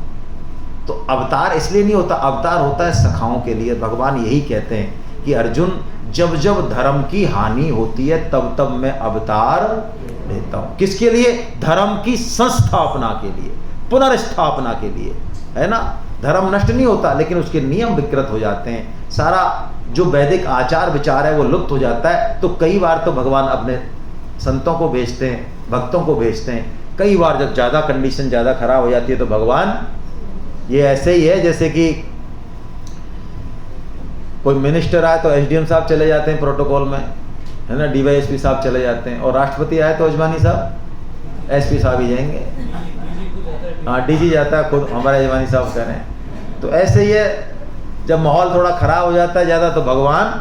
तो अवतार इसलिए नहीं होता, अवतार होता है सखाओं के लिए। भगवान यही कहते हैं कि अर्जुन, जब जब धर्म की हानि होती है तब तब मैं अवतार लेता हूं। किसके लिए? धर्म की संस्थापना के लिए, पुनर्स्थापना के लिए, है ना। धर्म नष्ट नहीं होता, लेकिन उसके नियम विकृत हो जाते हैं, सारा जो वैदिक आचार विचार है वो लुप्त हो जाता है। तो कई बार तो भगवान अपने संतों को भेजते हैं, भक्तों को भेजते हैं। कई बार जब ज़्यादा कंडीशन ज़्यादा खराब हो जाती है तो भगवान, ये ऐसे ही है जैसे कि कोई मिनिस्टर आए तो SDM साहब चले जाते हैं प्रोटोकॉल में, है ना, DYSP साहब चले जाते हैं, और राष्ट्रपति आए तो अजवानी साहब SP साहब ही जाएंगे। हाँ, DG जाता है खुद, हमारे अजवानी साहब कह रहे हैं। तो ऐसे ही है, जब माहौल थोड़ा खराब हो जाता है ज़्यादा तो भगवान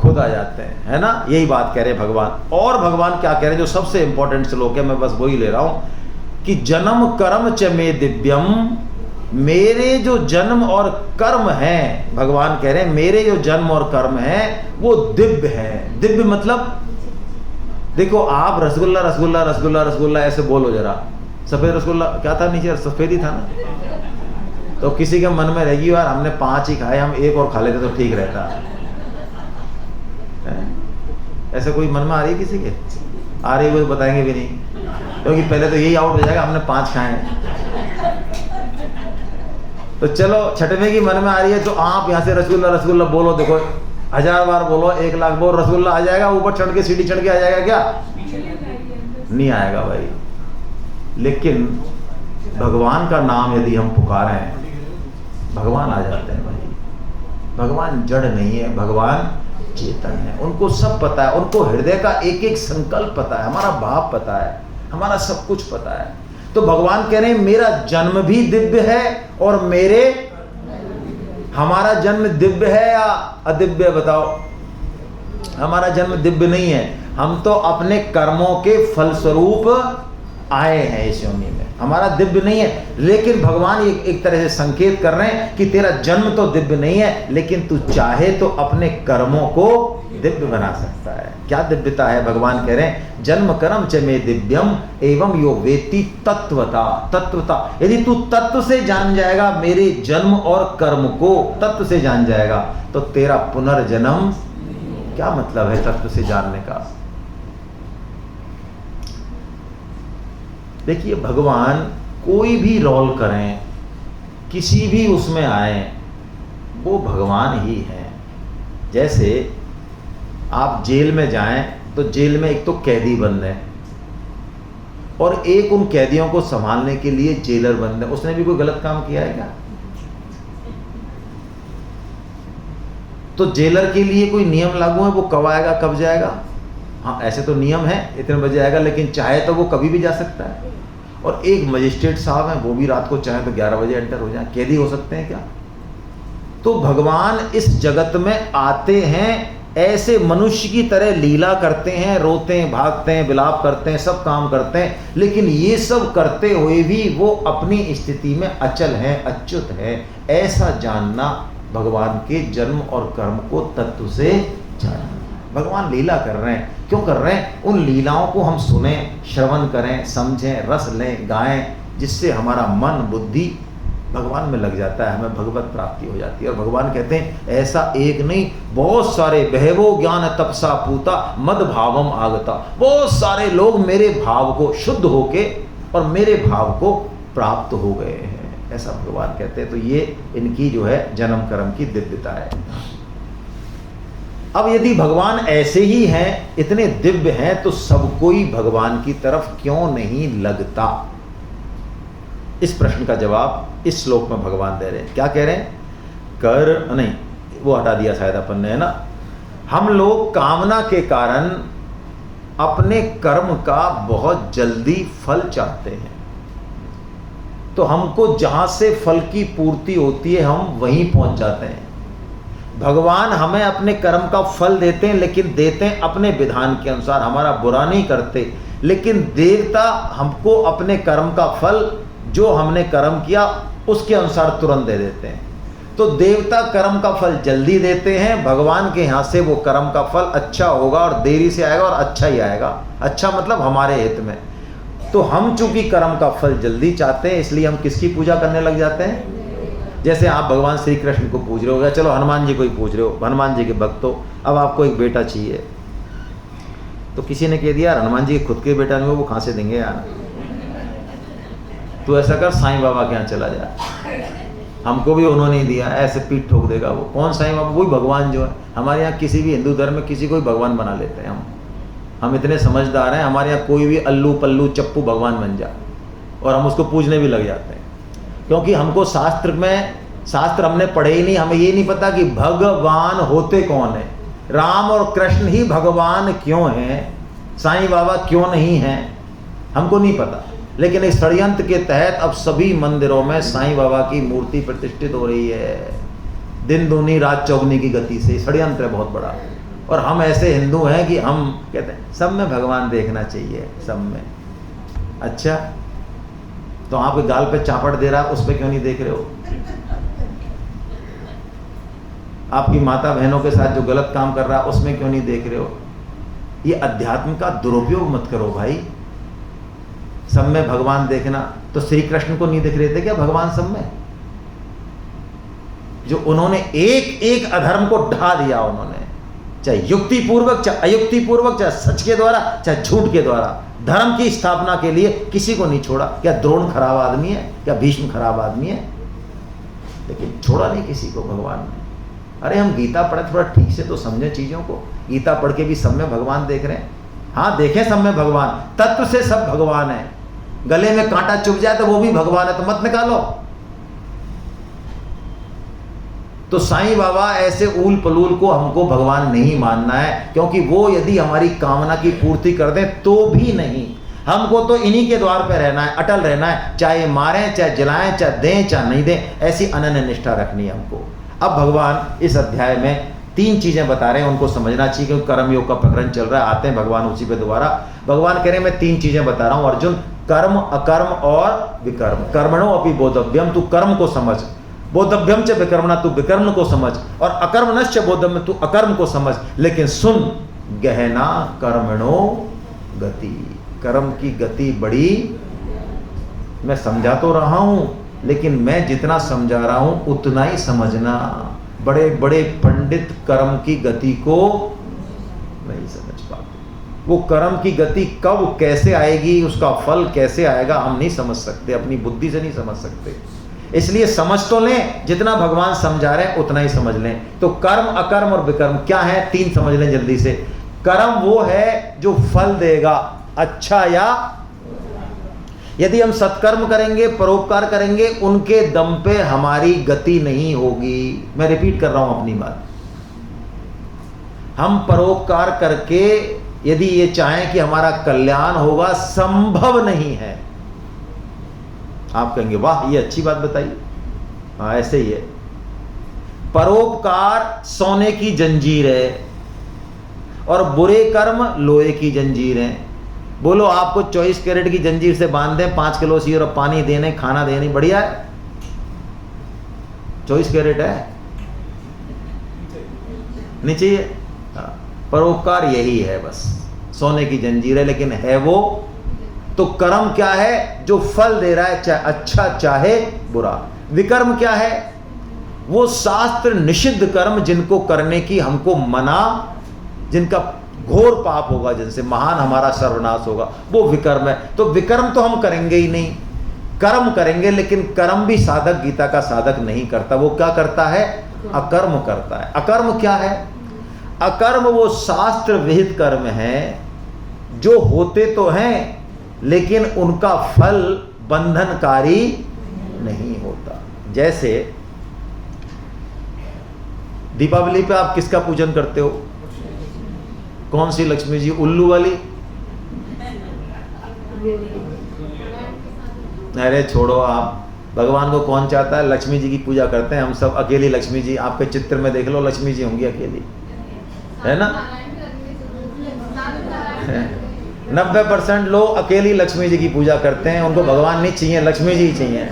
खुद आ जाते हैं, है ना। यही बात कह रहे हैं भगवान। और भगवान क्या कह रहे हैं, जो सबसे इंपॉर्टेंट श्लोक है, मैं बस वही ले रहा हूँ कि जन्म कर्म च मे दिव्यम, मेरे जो जन्म और कर्म हैं, भगवान कह रहे हैं मेरे जो जन्म और कर्म हैं वो दिव्य है। दिव्य मतलब, देखो आप रसगुल्ला रसगुल्ला रसगुल्ला रसगुल्ला ऐसे बोलो जरा, सफेद रसगुल्ला क्या था नीचे, सफेद ही था ना। तो किसी के मन में रहेगी यार हमने 5 ही खाए, हम 1 और खा लेते तो ठीक रहता है। ऐसे कोई मन में आ रही है किसी के? आ रही वो बताएंगे भी नहीं, क्योंकि पहले तो यही आउट हो जाएगा हमने 5 खाए हैं। तो चलो छठवें की मन में आ रही है तो आप यहाँ से रसगुल्ला रसगुल्ला बोलो, देखो 1000 बार बोलो, 1 लाख बोलो, रसगुल्ला आ जाएगा, ऊपर चढ़ के सीढ़ी चढ़ के आ जाएगा क्या? नहीं आएगा भाई। लेकिन भगवान का नाम यदि हम पुकारें, भगवान आ जाते हैं भाई। भगवान जड़ नहीं है, भगवान चेतन है। उनको सब पता है, उनको हृदय का एक एक संकल्प पता है, हमारा भाव पता है, हमारा सब कुछ पता है। तो भगवान कह रहे हैं मेरा जन्म भी दिव्य है और हमारा जन्म दिव्य है या अदिव्य? बताओ। हमारा जन्म दिव्य नहीं है, हम तो अपने कर्मों के फलस्वरूप आए हैं इस योनि में, हमारा दिव्य नहीं है। लेकिन भगवान एक तरह से संकेत कर रहे हैं कि तेरा जन्म तो दिव्य नहीं है, लेकिन तू चाहे तो अपने कर्मों को दिव्य बना सकता है। क्या दिव्यता है? भगवान कह रहे हैं जन्म कर्म च में दिव्यम एवं यो वेति तत्वता। तत्वता, यदि तू तत्व से जान जाएगा मेरे जन्म और कर्म को, तत्व से जान जाएगा, तो तेरा पुनर्जन्म, क्या मतलब है तत्व से जानने का? देखिए भगवान कोई भी रोल करें, किसी भी उसमें आए, वो भगवान ही हैं। जैसे आप जेल में जाएं तो जेल में एक तो कैदी बंद है और एक उन कैदियों को संभालने के लिए जेलर बंद है। उसने भी कोई गलत काम किया है क्या? तो जेलर के लिए कोई नियम लागू है, वो कब आएगा कब जाएगा? हाँ ऐसे तो नियम है इतने बजे आएगा, लेकिन चाहे तो वो कभी भी जा सकता है। और एक मजिस्ट्रेट साहब हैं, वो भी रात को चाहे तो 11 बजे एंटर हो जाए, कैदी हो सकते हैं क्या? तो भगवान इस जगत में आते हैं, ऐसे मनुष्य की तरह लीला करते हैं, रोते हैं, भागते हैं, विलाप करते हैं, सब काम करते हैं, लेकिन ये सब करते हुए भी वो अपनी स्थिति में अचल हैं, अच्युत हैं। ऐसा जानना भगवान के जन्म और कर्म को तत्व से जानना। भगवान लीला कर रहे हैं, क्यों कर रहे हैं? उन लीलाओं को हम सुने, श्रवण करें, समझें, रस लें, गाएं, जिससे हमारा मन बुद्धि भगवान में लग जाता है, हमें भगवत प्राप्ति हो जाती है। और भगवान कहते हैं ऐसा एक नहीं, बहुत सारे बहवो ज्ञान तपसा पूता मद भावम आगता। बहुत सारे लोग मेरे भाव को शुद्ध होके और मेरे भाव को प्राप्त हो गए हैं, ऐसा भगवान कहते हैं। तो ये इनकी जो है जन्म कर्म की दिव्यता है। अब यदि भगवान ऐसे ही हैं, इतने दिव्य हैं, तो सब कोई भगवान की तरफ क्यों नहीं लगता? इस प्रश्न का जवाब इस श्लोक में भगवान दे रहे हैं। क्या कह रहे हैं? कर नहीं, वो हटा दिया शायद अपन ने, है ना। हम लोग कामना के कारण अपने कर्म का बहुत जल्दी फल चाहते हैं, तो हमको जहां से फल की पूर्ति होती है हम वहीं पहुंच जाते हैं। भगवान हमें अपने कर्म का फल देते हैं, लेकिन देते हैं अपने विधान के अनुसार, हमारा बुरा नहीं करते। लेकिन देवता हमको अपने कर्म का फल, जो हमने कर्म किया उसके अनुसार तुरंत दे देते हैं। तो देवता कर्म का फल जल्दी देते हैं, भगवान के यहाँ से वो कर्म का फल अच्छा होगा और देरी से आएगा, और अच्छा ही आएगा। अच्छा मतलब हमारे हित में। तो हम चूंकि कर्म का फल जल्दी चाहते हैं, इसलिए हम किसकी पूजा करने लग जाते हैं? जैसे आप भगवान श्री कृष्ण को पूज रहे हो, चलो हनुमान जी को ही पूज रहे हो, हनुमान जी के भक्त हो, अब आपको एक बेटा चाहिए, तो किसी ने कह दिया यार हनुमान जी के खुद के बेटा नहीं हो, वो कहाँ से देंगे यार? तो ऐसा कर साईं बाबा के यहाँ चला जा, हमको भी उन्होंने ही दिया, ऐसे पीठ ठोक देगा वो। कौन साईं बाबा? वही भगवान जो है। हमारे यहाँ किसी भी हिंदू धर्म में किसी को भी भगवान बना लेते हैं हम इतने समझदार हैं। हमारे यहाँ कोई भी अल्लू पल्लू चप्पू भगवान बन जा, और हम उसको पूजने भी लग जाते हैं, क्योंकि हमको शास्त्र हमने पढ़े ही नहीं। हमें ये नहीं पता कि भगवान होते कौन है। राम और कृष्ण ही भगवान क्यों हैं, साईं बाबा क्यों नहीं हैं, हमको नहीं पता। लेकिन इस षड्यंत्र के तहत अब सभी मंदिरों में साईं बाबा की मूर्ति प्रतिष्ठित हो रही है, दिन दूनी रात चौगनी की गति से। षड्यंत्र है बहुत बड़ा। और हम ऐसे हिंदू हैं कि हम कहते हैं सब में भगवान देखना चाहिए, सब में। अच्छा, तो आपके गाल पे चापड़ दे रहा है, उस पर क्यों नहीं देख रहे हो? आपकी माता बहनों के साथ जो गलत काम कर रहा है, उसमें क्यों नहीं देख रहे हो? ये अध्यात्म का दुरुपयोग मत करो भाई। सब में भगवान देखना, तो श्री कृष्ण को नहीं देख रहे थे क्या भगवान सब में? जो उन्होंने एक एक अधर्म को ढा दिया, उन्होंने चाहे युक्ति पूर्वक, चाहे अयुक्ति पूर्वक, चाहे सच के द्वारा, चाहे झूठ के द्वारा, धर्म की स्थापना के लिए किसी को नहीं छोड़ा। क्या द्रोण खराब आदमी है? क्या भीष्म खराब आदमी है? लेकिन छोड़ा नहीं किसी को भगवान ने। अरे हम गीता पढ़े, थोड़ा ठीक से तो समझे चीजों को। गीता पढ़ के भी सब में भगवान देख रहे हैं। हाँ, देखें सब में भगवान, तत्व से सब भगवान है। गले में कांटा चुभ जाए तो वो भी भगवान है, तो मत निकालो। तो साईं बाबा ऐसे ऊल पलूल को हमको भगवान नहीं मानना है, क्योंकि वो यदि हमारी कामना की पूर्ति कर दें तो भी नहीं। हमको तो इन्हीं के द्वार पे रहना है, अटल रहना है, चाहे मारें, चाहे जलाएं, चाहे दें, चाहे नहीं दें, ऐसी अनन्य निष्ठा रखनी है हमको। अब भगवान इस अध्याय में 3 चीजें बता रहे हैं, उनको समझना चाहिए, क्योंकि कर्मयोग का प्रकरण चल रहा है। आते हैं भगवान उसी पे दोबारा। भगवान कह रहे हैं मैं 3 चीजें बता रहा हूं अर्जुन, कर्म, अकर्म और विकर्म। कर्मणो अपि बोधव्यम, तू कर्म को समझ, बोधव्यम च विकर्मणा, तू विकर्म को समझ, और अकर्मणश्च बोधव्यम, तू अकर्म को समझ। लेकिन सुन, गहना कर्मणो गति, कर्म की गति बड़ी। मैं समझा तो रहा हूं, लेकिन मैं जितना समझा रहा हूं उतना ही समझना। बड़े बड़े पंडित कर्म की गति को नहीं समझ पाते। वो कर्म की गति कब कैसे आएगी, उसका फल कैसे आएगा, हम नहीं समझ सकते, अपनी बुद्धि से नहीं समझ सकते। इसलिए समझ तो लें, जितना भगवान समझा रहे हैं उतना ही समझ लें। तो कर्म, अकर्म और विकर्म क्या है, 3 समझ लें जल्दी से। कर्म वो है जो फल देगा, अच्छा या, यदि हम सत्कर्म करेंगे, परोपकार करेंगे, उनके दम पे हमारी गति नहीं होगी। मैं रिपीट कर रहा हूं अपनी बात। हम परोपकार करके यदि ये चाहें कि हमारा कल्याण होगा, संभव नहीं है। आप कहेंगे वाह ये अच्छी बात बताई। हाँ, ऐसे ही है। परोपकार सोने की जंजीर है और बुरे कर्म लोहे की जंजीर है। बोलो आपको 24 कैरेट की जंजीर से बांध दें, 5 किलो सी और पानी देने, खाना देने, बढ़िया है? 24 कैरेट है, नहीं चाहिए? परोपकार यही है, बस सोने की जंजीर है, लेकिन है वो। तो कर्म क्या है? जो फल दे रहा है, चाहे अच्छा चाहे बुरा। विकर्म क्या है? वो शास्त्र निषिद्ध कर्म, जिनको करने की हमको मना, जिनका घोर पाप होगा, जिनसे महान हमारा सर्वनाश होगा, वो विकर्म है। तो विकर्म तो हम करेंगे ही नहीं, कर्म करेंगे, लेकिन कर्म भी साधक गीता का साधक नहीं करता। वो क्या करता है? अकर्म करता है। अकर्म क्या है? अकर्म वो शास्त्र विहित कर्म है जो होते तो हैं, लेकिन उनका फल बंधनकारी नहीं होता। जैसे दीपावली पे आप किसका पूजन करते हो? कौन सी लक्ष्मी जी? उल्लू वाली? अरे छोड़ो आप, भगवान को कौन चाहता है? लक्ष्मी जी की पूजा करते हैं हम सब। अकेली लक्ष्मी जी, आपके चित्र में देख लो, लक्ष्मी जी होंगी अकेली, है ना? 90% लोग अकेली लक्ष्मी जी की पूजा करते हैं, उनको भगवान नहीं चाहिए, लक्ष्मी जी ही चाहिए।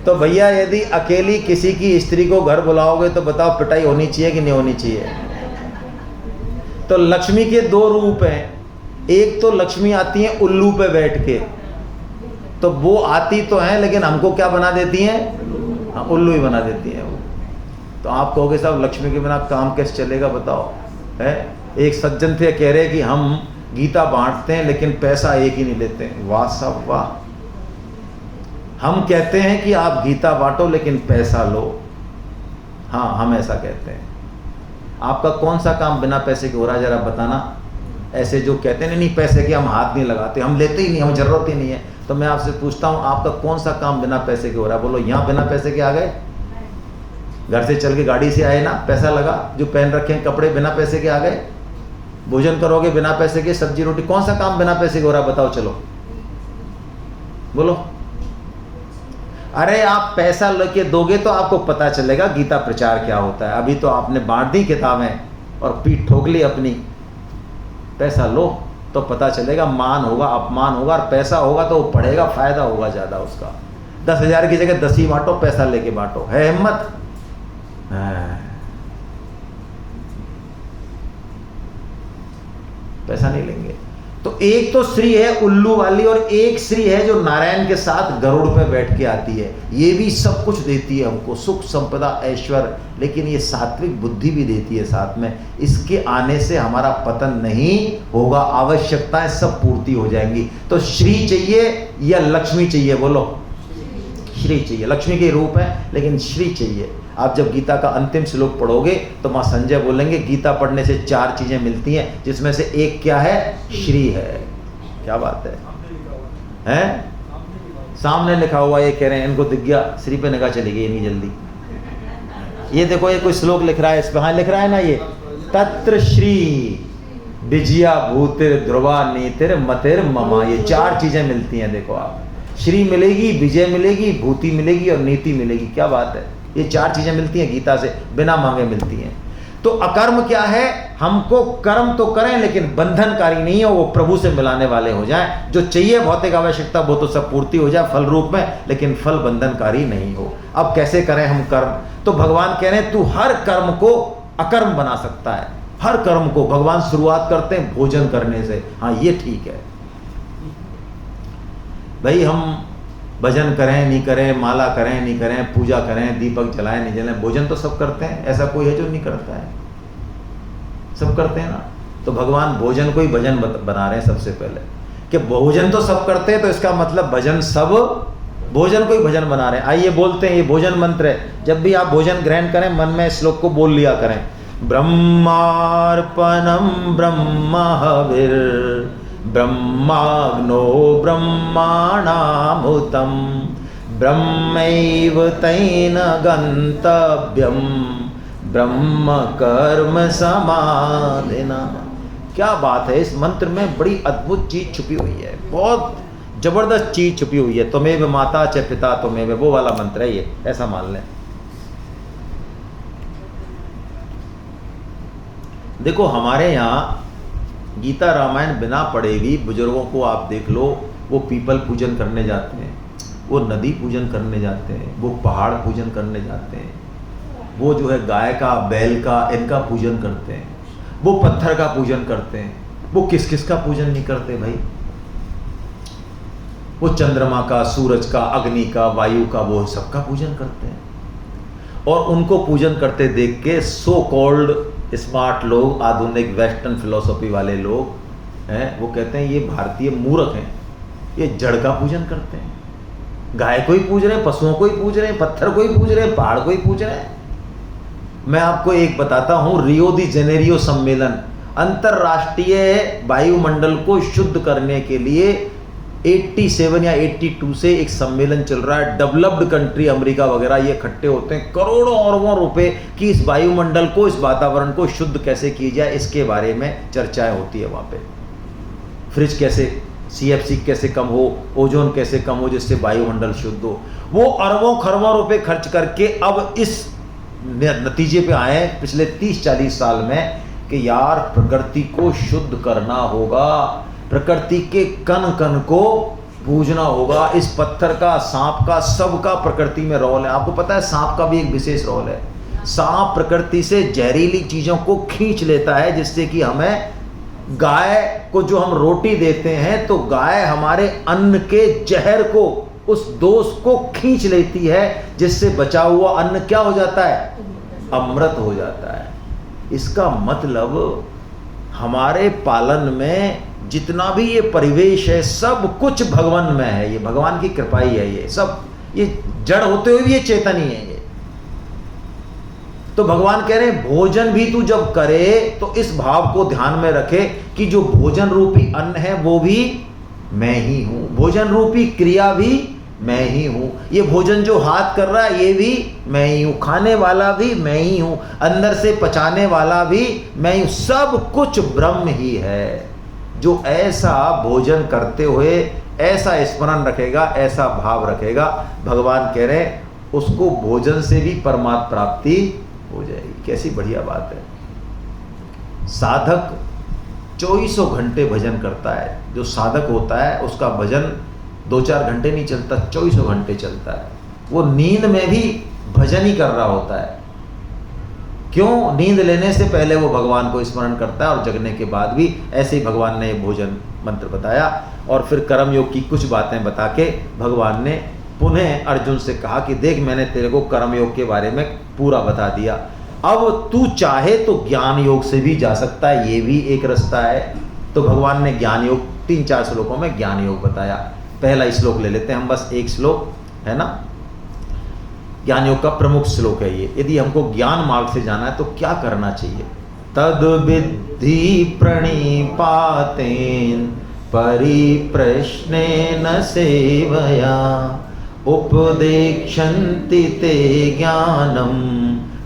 तो भैया यदि अकेली किसी की स्त्री को घर बुलाओगे तो बताओ पिटाई होनी चाहिए कि नहीं होनी चाहिए? तो लक्ष्मी के 2 रूप हैं। एक तो लक्ष्मी आती है उल्लू पे बैठ के, तो वो आती तो है लेकिन हमको क्या बना देती हैं? हाँ, उल्लू ही बना देती हैं वो। तो आप कहोगे साहब लक्ष्मी के बिना काम कैसे चलेगा, बताओ? है, एक सज्जन थे, कह रहे कि हम गीता बांटते हैं लेकिन पैसा एक ही नहीं लेते हैं। वाह साहब वाह। हम कहते हैं कि आप गीता बांटो लेकिन पैसा लो। हाँ, हम ऐसा कहते हैं। आपका कौन सा काम बिना पैसे के हो रहा है, जरा बताना। ऐसे जो कहते हैं नहीं पैसे के हम हाथ नहीं लगाते, हम लेते ही नहीं, हमें जरूरत ही नहीं है। तो मैं आपसे पूछता हूँ, आपका कौन सा काम बिना पैसे के हो रहा है? बोलो। यहाँ बिना पैसे के आ गए, घर से चल के गाड़ी से आए ना, पैसा लगा। जो पहन रखे हैं कपड़े बिना पैसे के आ गए। भोजन करोगे बिना पैसे के, सब्जी रोटी, कौन सा काम बिना पैसे के हो रहा है? बताओ, चलो बोलो। अरे आप पैसा लेके दोगे तो आपको पता चलेगा गीता प्रचार क्या होता है। अभी तो आपने बांट दी किताबें और पीठ ठोक ली अपनी। पैसा लो तो पता चलेगा, मान होगा, अपमान होगा, और पैसा होगा तो वो पढ़ेगा, फायदा होगा ज़्यादा उसका। 10,000 की जगह 10 ही बांटो, पैसा लेके बांटो। है हिम्मत? पैसा नहीं लेंगे। तो एक तो श्री है उल्लू वाली, और एक श्री है जो नारायण के साथ गरुड़ पे बैठ के आती है। ये भी सब कुछ देती है हमको, सुख संपदा ऐश्वर्य, लेकिन ये सात्विक बुद्धि भी देती है साथ में। इसके आने से हमारा पतन नहीं होगा, आवश्यकताएं सब पूर्ति हो जाएंगी। तो श्री चाहिए या लक्ष्मी चाहिए? बोलो। श्री चाहिए। लक्ष्मी के रूप है लेकिन श्री चाहिए। आप जब गीता का अंतिम श्लोक पढ़ोगे तो मां संजय बोलेंगे गीता पढ़ने से 4 चीजें मिलती हैं, जिसमें से एक क्या है? श्री है। क्या बात है? हैं? सामने लिखा हुआ, ये कह रहे हैं इनको दिख गया, श्री पे निगाह चली गई नहीं जल्दी। ये देखो, ये कोई श्लोक लिख रहा है, इस पे हाँ लिख रहा है ना, ये तत्र श्री विजया भूतिर ध्रुवा नीतिर मतिर ममा, ये 4 चीजें मिलती हैं। देखो आप, श्री मिलेगी, विजय मिलेगी, भूति मिलेगी और नीति मिलेगी। क्या बात है? ये 4 चीजें मिलती हैं गीता से, बिना मांगे मिलती हैं। तो अकर्म क्या है? हमको कर्म तो करें लेकिन बंधनकारी नहीं हो, वो प्रभु से मिलाने वाले हो जाएं। जो चाहिए भौतिक आवश्यकता वो तो सब पूर्ति हो जाए फल रूप में, लेकिन फल बंधनकारी नहीं हो। अब कैसे करें हम कर्म? तो भगवान कह रहे हैं तू हर कर्म को अकर्म बना सकता है। हर कर्म को भगवान शुरुआत करते हैं भोजन करने से। हाँ, ये ठीक है भाई, हम भजन करें नहीं करें, माला करें नहीं करें, पूजा करें, दीपक जलाएं नहीं जलाएं, भोजन तो सब करते हैं। ऐसा कोई है जो नहीं करता है? सब करते हैं ना। तो भगवान भोजन को ही भजन बना रहे हैं सबसे पहले, कि भोजन तो सब करते हैं, तो इसका मतलब भजन सब भोजन को ही भजन बना रहे हैं। आइए बोलते हैं, ये भोजन मंत्र है। जब भी आप भोजन ग्रहण करें मन में श्लोक को बोल लिया करें, ब्रह्मार्पणम ब्रह्महविर ब्रह्माग्नो ब्रह्माणामुतम ब्रह्मैव तेन गंतव्यम ब्रह्म कर्म समाधिना। क्या बात है, इस मंत्र में बड़ी अद्भुत चीज छुपी हुई है, बहुत जबरदस्त चीज छुपी हुई है। त्वमेव माता च पिता त्वमेव, वो वाला मंत्र है ये, ऐसा मान लें। देखो हमारे यहाँ गीता रामायण बिना पढ़े भी बुजुर्गों को आप देख लो, वो पीपल पूजन करने जाते हैं, वो नदी पूजन करने जाते हैं, वो पहाड़ पूजन करने जाते हैं, वो जो है गाय का बैल का इनका पूजन करते हैं, वो पत्थर का पूजन करते हैं। वो किस किस का पूजन नहीं करते भाई? वो चंद्रमा का, सूरज का, अग्नि का, वायु का, वो सबका पूजन करते हैं। और उनको पूजन करते देख के सो कॉल्ड स्मार्ट लोग, आधुनिक वेस्टर्न फिलॉसफी वाले लोग हैं, वो कहते हैं ये भारतीय मूर्ख हैं, ये जड़ का पूजन करते हैं। गाय को ही पूज रहे हैं, पशुओं को ही पूज रहे हैं, पत्थर को ही पूज रहे हैं, पहाड़ को ही पूज रहे हैं। मैं आपको एक बताता हूं, रियो दी जेनेरियो सम्मेलन, अंतरराष्ट्रीय वायुमंडल को शुद्ध करने के लिए 87 या 82 से एक सम्मेलन चल रहा है। डेवलप्ड कंट्री अमेरिका वगैरह ये इकट्ठे होते हैं, करोड़ों अरबों रुपए की इस वायुमंडल को, इस वातावरण को शुद्ध कैसे की जाए, इसके बारे में चर्चाएं होती है वहाँ पे। फ्रिज कैसे, CFC कैसे कम हो, ओजोन कैसे कम हो जिससे वायुमंडल शुद्ध हो। वो अरबों खरबों रुपए खर्च करके अब इस नतीजे पे आए हैं पिछले 30-40 साल में कि यार प्रकृति को शुद्ध करना होगा, प्रकृति के कण कण को पूजना होगा। इस पत्थर का, सांप का, सबका प्रकृति में रोल है। आपको पता है सांप का भी एक विशेष रोल है। सांप प्रकृति से जहरीली चीजों को खींच लेता है, जिससे कि हमें, गाय को जो हम रोटी देते हैं तो गाय हमारे अन्न के जहर को, उस दोष को खींच लेती है, जिससे बचा हुआ अन्न क्या हो जाता है? अमृत हो जाता है। इसका मतलब हमारे पालन में जितना भी ये परिवेश है सब कुछ भगवान में है, ये भगवान की कृपा ही है। ये सब, ये जड़ होते हुए भी ये चेतन ही है ये। तो भगवान कह रहे हैं भोजन भी तू जब करे तो इस भाव को ध्यान में रखे कि जो भोजन रूपी अन्न है वो भी मैं ही हूं, भोजन रूपी क्रिया भी मैं ही हूं, ये भोजन जो हाथ कर रहा है ये भी मैं ही हूं, खाने वाला भी मैं ही हूं, अंदर से पचाने वाला भी मैं ही हूं, सब कुछ ब्रह्म ही है। जो ऐसा भोजन करते हुए ऐसा स्मरण रखेगा, ऐसा भाव रखेगा, भगवान कह रहे हैं उसको भोजन से भी परमात्मा प्राप्ति हो जाएगी। कैसी बढ़िया बात है। साधक 24 घंटे भजन करता है। जो साधक होता है उसका भजन 2-4 घंटे नहीं चलता, 24 घंटे चलता है। वो नींद में भी भजन ही कर रहा होता है। क्यों? नींद लेने से पहले वो भगवान को स्मरण करता है और जगने के बाद भी ऐसे ही भगवान ने भोजन मंत्र बताया। और फिर कर्मयोग की कुछ बातें बता के भगवान ने पुनः अर्जुन से कहा कि देख, मैंने तेरे को कर्मयोग के बारे में पूरा बता दिया, अब तू चाहे तो ज्ञान योग से भी जा सकता है, ये भी एक रास्ता है। तो भगवान ने ज्ञान योग 3-4 श्लोकों में ज्ञान योग बताया। पहला श्लोक ले लेते हैं हम, बस एक श्लोक है ना, ज्ञान योग का प्रमुख श्लोक है ये। यदि हमको ज्ञान मार्ग से जाना है तो क्या करना चाहिए? तद विद्धि प्रणिपातेन परिप्रश्नेन सेवया उपदेक्षन्ति ते ज्ञानम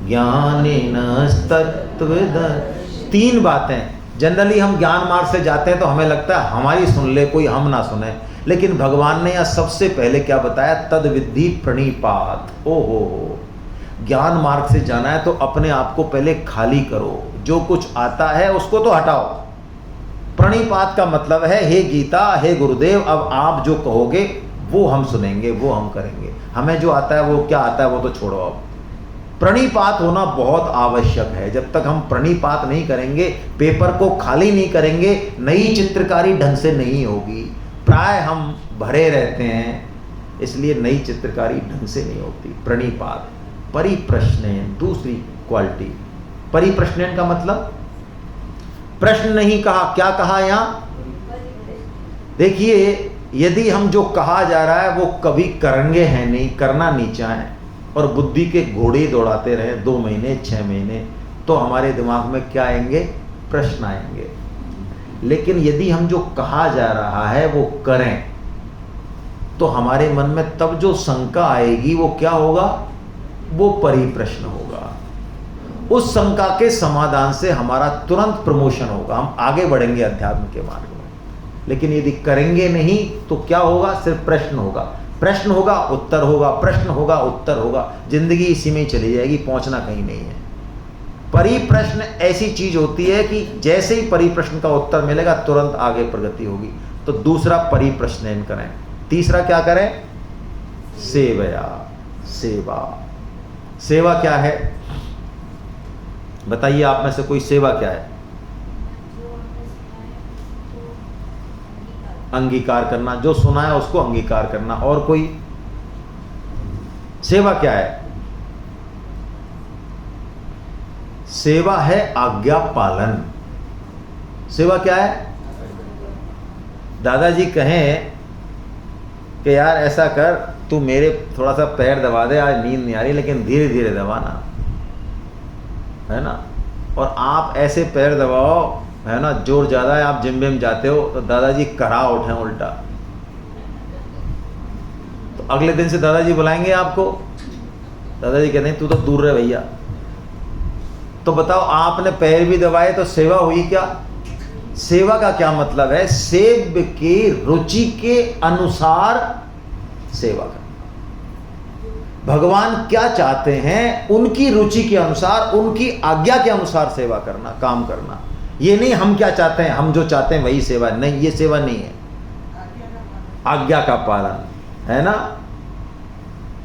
ज्ञानिनस्तत्त्वदर्शी। 3 बातें। जनरली हम ज्ञान मार्ग से जाते हैं तो हमें लगता है हमारी सुन ले कोई, हम ना सुने, लेकिन भगवान ने यहाँ सबसे पहले क्या बताया? तद विद्धि प्रणिपात। ओहो, ज्ञान मार्ग से जाना है तो अपने आप को पहले खाली करो, जो कुछ आता है उसको तो हटाओ। प्रणिपात का मतलब है हे गीता, हे गुरुदेव, अब आप जो कहोगे वो हम सुनेंगे, वो हम करेंगे, हमें जो आता है वो क्या आता है वो तो छोड़ो। अब प्रणिपात होना बहुत आवश्यक है। जब तक हम प्रणिपात नहीं करेंगे, पेपर को खाली नहीं करेंगे, नई चित्रकारी ढंग से नहीं होगी। प्राय हम भरे रहते हैं, इसलिए नई चित्रकारी ढंग से नहीं होती। प्रणिपात। परिप्रश्नेन दूसरी क्वालिटी। परिप्रश्नेन का मतलब प्रश्न नहीं कहा, क्या कहा यहाँ? देखिए, यदि हम जो कहा जा रहा है वो कभी करेंगे हैं नहीं, करना नहीं चाहें और बुद्धि के घोड़े दौड़ाते रहे 2 महीने 6 महीने, तो हमारे दिमाग में क्या आएंगे? प्रश्न आएंगे। लेकिन यदि हम जो कहा जा रहा है वो करें तो हमारे मन में तब जो शंका आएगी वो क्या होगा? वो परिप्रश्न होगा। उस शंका के समाधान से हमारा तुरंत प्रमोशन होगा, हम आगे बढ़ेंगे अध्यात्म के मार्ग में। लेकिन यदि करेंगे नहीं तो क्या होगा? सिर्फ प्रश्न होगा, प्रश्न होगा उत्तर होगा, प्रश्न होगा उत्तर होगा, जिंदगी इसी में ही चली जाएगी, पहुंचना कहीं नहीं है। परिप्रश्न ऐसी चीज होती है कि जैसे ही परिप्रश्न का उत्तर मिलेगा तुरंत आगे प्रगति होगी। तो दूसरा परिप्रश्न करें। तीसरा क्या करें? सेवया। सेवा। सेवा क्या है बताइए? आप में से कोई सेवा क्या है? अंगीकार करना, जो सुना है उसको अंगीकार करना। और कोई? सेवा क्या है? सेवा है आज्ञा पालन। सेवा क्या है? दादाजी कहें कि यार ऐसा कर, तू मेरे थोड़ा सा पैर दबा दे, आज नींद नहीं आ रही, लेकिन धीरे धीरे दबाना, है ना। और आप ऐसे पैर दबाओ, है ना, जोर ज़्यादा है, आप जिम विम जाते हो तो दादाजी करा उठें उल्टा, तो अगले दिन से दादाजी बुलाएंगे आपको। दादाजी कहते हैं तू तो दूर रहे भैया। तो बताओ, आपने पैर भी दबाए तो सेवा हुई क्या? सेवा का क्या मतलब है? सेव्य के रुचि के अनुसार सेवा करना। भगवान क्या चाहते हैं, उनकी रुचि के अनुसार, उनकी आज्ञा के अनुसार सेवा करना, काम करना। ये नहीं हम क्या चाहते हैं, हम जो चाहते हैं वही सेवा, नहीं, ये सेवा नहीं है। आज्ञा का पालन, है ना।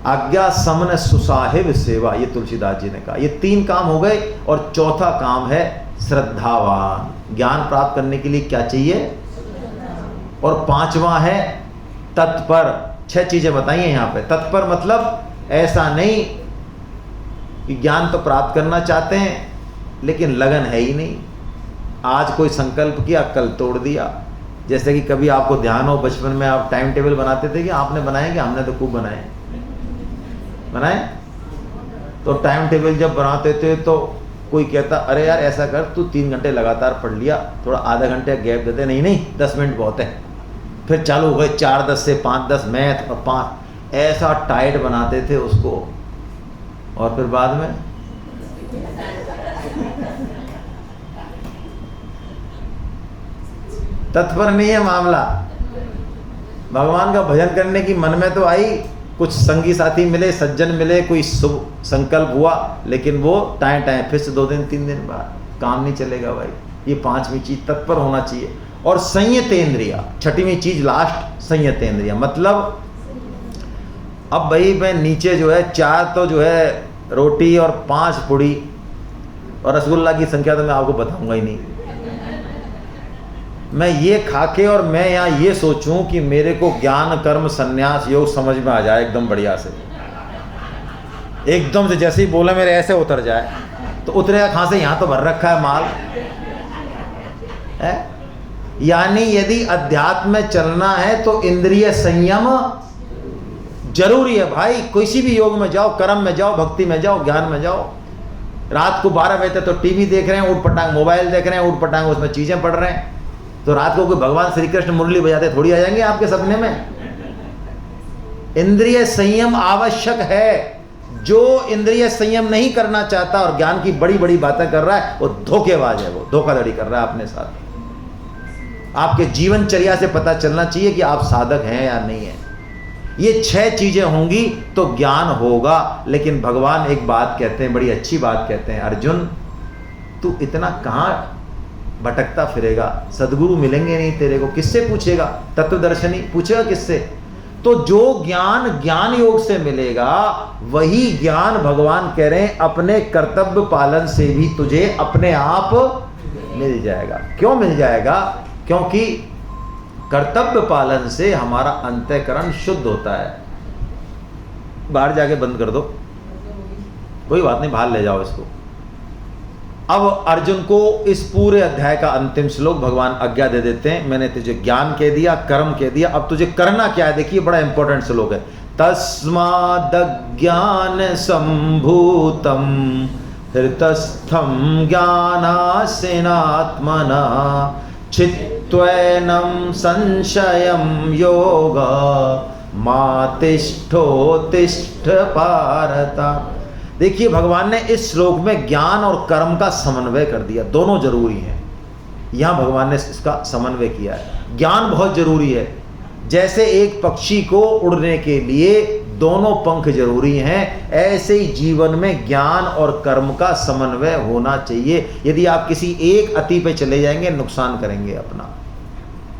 आज्ञा समन सुसाहिब सेवा, ये तुलसीदास जी ने कहा। ये 3 काम हो गए। और चौथा काम है श्रद्धावान। ज्ञान प्राप्त करने के लिए क्या चाहिए? और 5वां है तत्पर। 6 चीजें बताइए यहाँ पे। तत्पर मतलब ऐसा नहीं कि ज्ञान तो प्राप्त करना चाहते हैं लेकिन लगन है ही नहीं। आज कोई संकल्प किया, कल तोड़ दिया। जैसे कि कभी आपको ध्यान हो, बचपन में आप टाइम टेबल बनाते थे कि आपने बनाए कि हमने तो खूब बनाए तो टाइम टेबल जब बनाते थे तो कोई कहता अरे यार ऐसा कर, तू 3 घंटे लगातार पढ़ लिया, थोड़ा आधा घंटे गैप देते। नहीं नहीं, 10 मिनट बहुत है। फिर चालू हो गए 4-10 से 5-10 मैथ और 5, ऐसा टाइट बनाते थे उसको। और फिर बाद में तत्पर नहीं है मामला। भगवान का भजन करने की मन में तो आई, कुछ संगी साथी मिले, सज्जन मिले, कोई शुभ संकल्प हुआ, लेकिन वो टाइम फिर से 2 दिन 3 दिन बाद काम नहीं चलेगा भाई। ये 5वीं चीज तत्पर होना चाहिए। और संयतेंद्रिया, 6वीं चीज लास्ट, संयतेंद्रिया। मतलब अब भाई मैं नीचे जो है 4 तो जो है रोटी और 5 पूड़ी और रसगुल्ला की संख्या तो मैं आपको बताऊंगा ही नहीं। मैं ये खा के और मैं यहाँ ये सोचूं कि मेरे को ज्ञान कर्म संन्यास योग समझ में आ जाए एकदम बढ़िया से, एकदम से जैसे ही बोला मेरे ऐसे उतर जाए, तो उतरेगा कहाँ से? यहाँ तो भर रखा है माल है। यानी यदि अध्यात्म में चलना है तो इंद्रिय संयम जरूरी है भाई। किसी भी योग में जाओ, कर्म में जाओ, भक्ति में जाओ, ज्ञान में जाओ। रात को 12 बजे तक तो टीवी देख रहे हैं, उठ पटांग मोबाइल देख रहे हैं, उठ पटांग उसमें चीजें पढ़ रहे हैं, तो रात को कोई भगवान श्री कृष्ण मुरली बजाते थोड़ी आ जाएंगे आपके सपने में। इंद्रिय संयम आवश्यक है। जो इंद्रिय संयम नहीं करना चाहता और ज्ञान की बड़ी बड़ी बातें कर रहा है, वो धोखेबाज है, वो धोखाधड़ी कर रहा है अपने साथ। आपके जीवनचर्या से पता चलना चाहिए कि आप साधक हैं या नहीं है। ये 6 चीजें होंगी तो ज्ञान होगा। लेकिन भगवान एक बात कहते हैं, बड़ी अच्छी बात कहते हैं, अर्जुन तू इतना कहां भटकता फिरेगा? सदगुरु मिलेंगे नहीं तेरे को, किससे पूछेगा? तत्वदर्शनी पूछेगा किससे? तो जो ज्ञान ज्ञान योग से मिलेगा, वही ज्ञान भगवान कह रहे हैं अपने कर्तव्य पालन से भी तुझे अपने आप मिल जाएगा। क्यों मिल जाएगा? क्योंकि कर्तव्य पालन से हमारा अंतःकरण शुद्ध होता है। बाहर जाके बंद कर दो, कोई बात नहीं, बाहर ले जाओ इसको। अब अर्जुन को इस पूरे अध्याय का अंतिम श्लोक भगवान आज्ञा दे देते हैं, मैंने तुझे ज्ञान कह दिया, कर्म कह दिया, अब तुझे करना क्या है? देखिए बड़ा इंपॉर्टेंट श्लोक है। तस्मादज्ञान संभूतम हृतस्थम ज्ञानासिनात्मना चित्त्वैनं संशयं योगा मातिष्ठोतिष्ठ भारत। देखिए भगवान ने इस श्लोक में ज्ञान और कर्म का समन्वय कर दिया, दोनों जरूरी हैं। यहां भगवान ने इसका समन्वय किया है। ज्ञान बहुत जरूरी है। जैसे एक पक्षी को उड़ने के लिए दोनों पंख जरूरी हैं, ऐसे ही जीवन में ज्ञान और कर्म का समन्वय होना चाहिए। यदि आप किसी एक अति पे चले जाएंगे, नुकसान करेंगे अपना।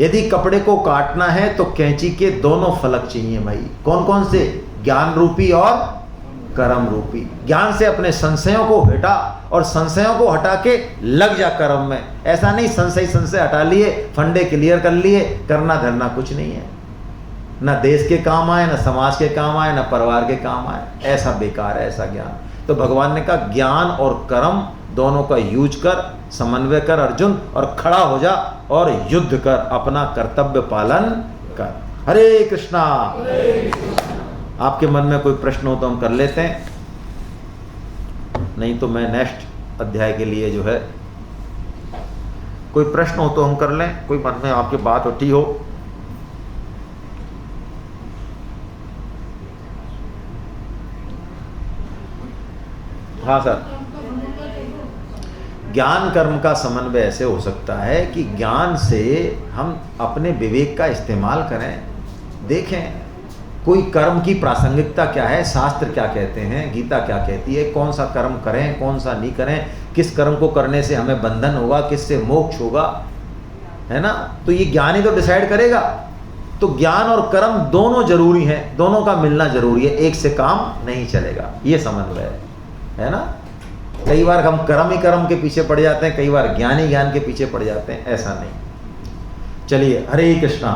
यदि कपड़े को काटना है तो कैंची के दोनों फलक चाहिए भाई। कौन कौन से? ज्ञान रूपी और कर्म रूपी। ज्ञान से अपने संशयों को हटा और संशयों को हटा के लग जा कर्म में। ऐसा नहीं संशय हटा लिए, फंडे क्लियर कर लिए, करना धरना कुछ नहीं है। ना देश के काम आए, ना समाज के काम आए, ना परिवार के काम आए, ऐसा बेकार है ऐसा ज्ञान। तो भगवान ने कहा ज्ञान और कर्म दोनों का यूज कर, समन्वय कर अर्जुन, और खड़ा हो जा और युद्ध कर, अपना कर्तव्य पालन कर। हरे कृष्णा। आपके मन में कोई प्रश्न हो तो हम कर लेते हैं, नहीं तो मैं नेक्स्ट अध्याय के लिए जो है, कोई प्रश्न हो तो हम कर लें, कोई मन में आपकी बात उठी हो। हाँ सर। ज्ञान कर्म का समन्वय ऐसे हो सकता है कि ज्ञान से हम अपने विवेक का इस्तेमाल करें, देखें कोई कर्म की प्रासंगिकता क्या है, शास्त्र क्या कहते हैं, गीता क्या कहती है, कौन सा कर्म करें कौन सा नहीं करें, किस कर्म को करने से हमें बंधन होगा, किससे मोक्ष होगा, है ना। तो ये ज्ञान ही तो डिसाइड करेगा। तो ज्ञान और कर्म दोनों जरूरी हैं, दोनों का मिलना जरूरी है, एक से काम नहीं चलेगा। ये समन्वय है ना। कई बार हम कर्म ही कर्म के पीछे पड़ जाते हैं, कई बार ज्ञान ही ज्ञान के पीछे पड़ जाते हैं, ऐसा नहीं। चलिए, हरे कृष्णा।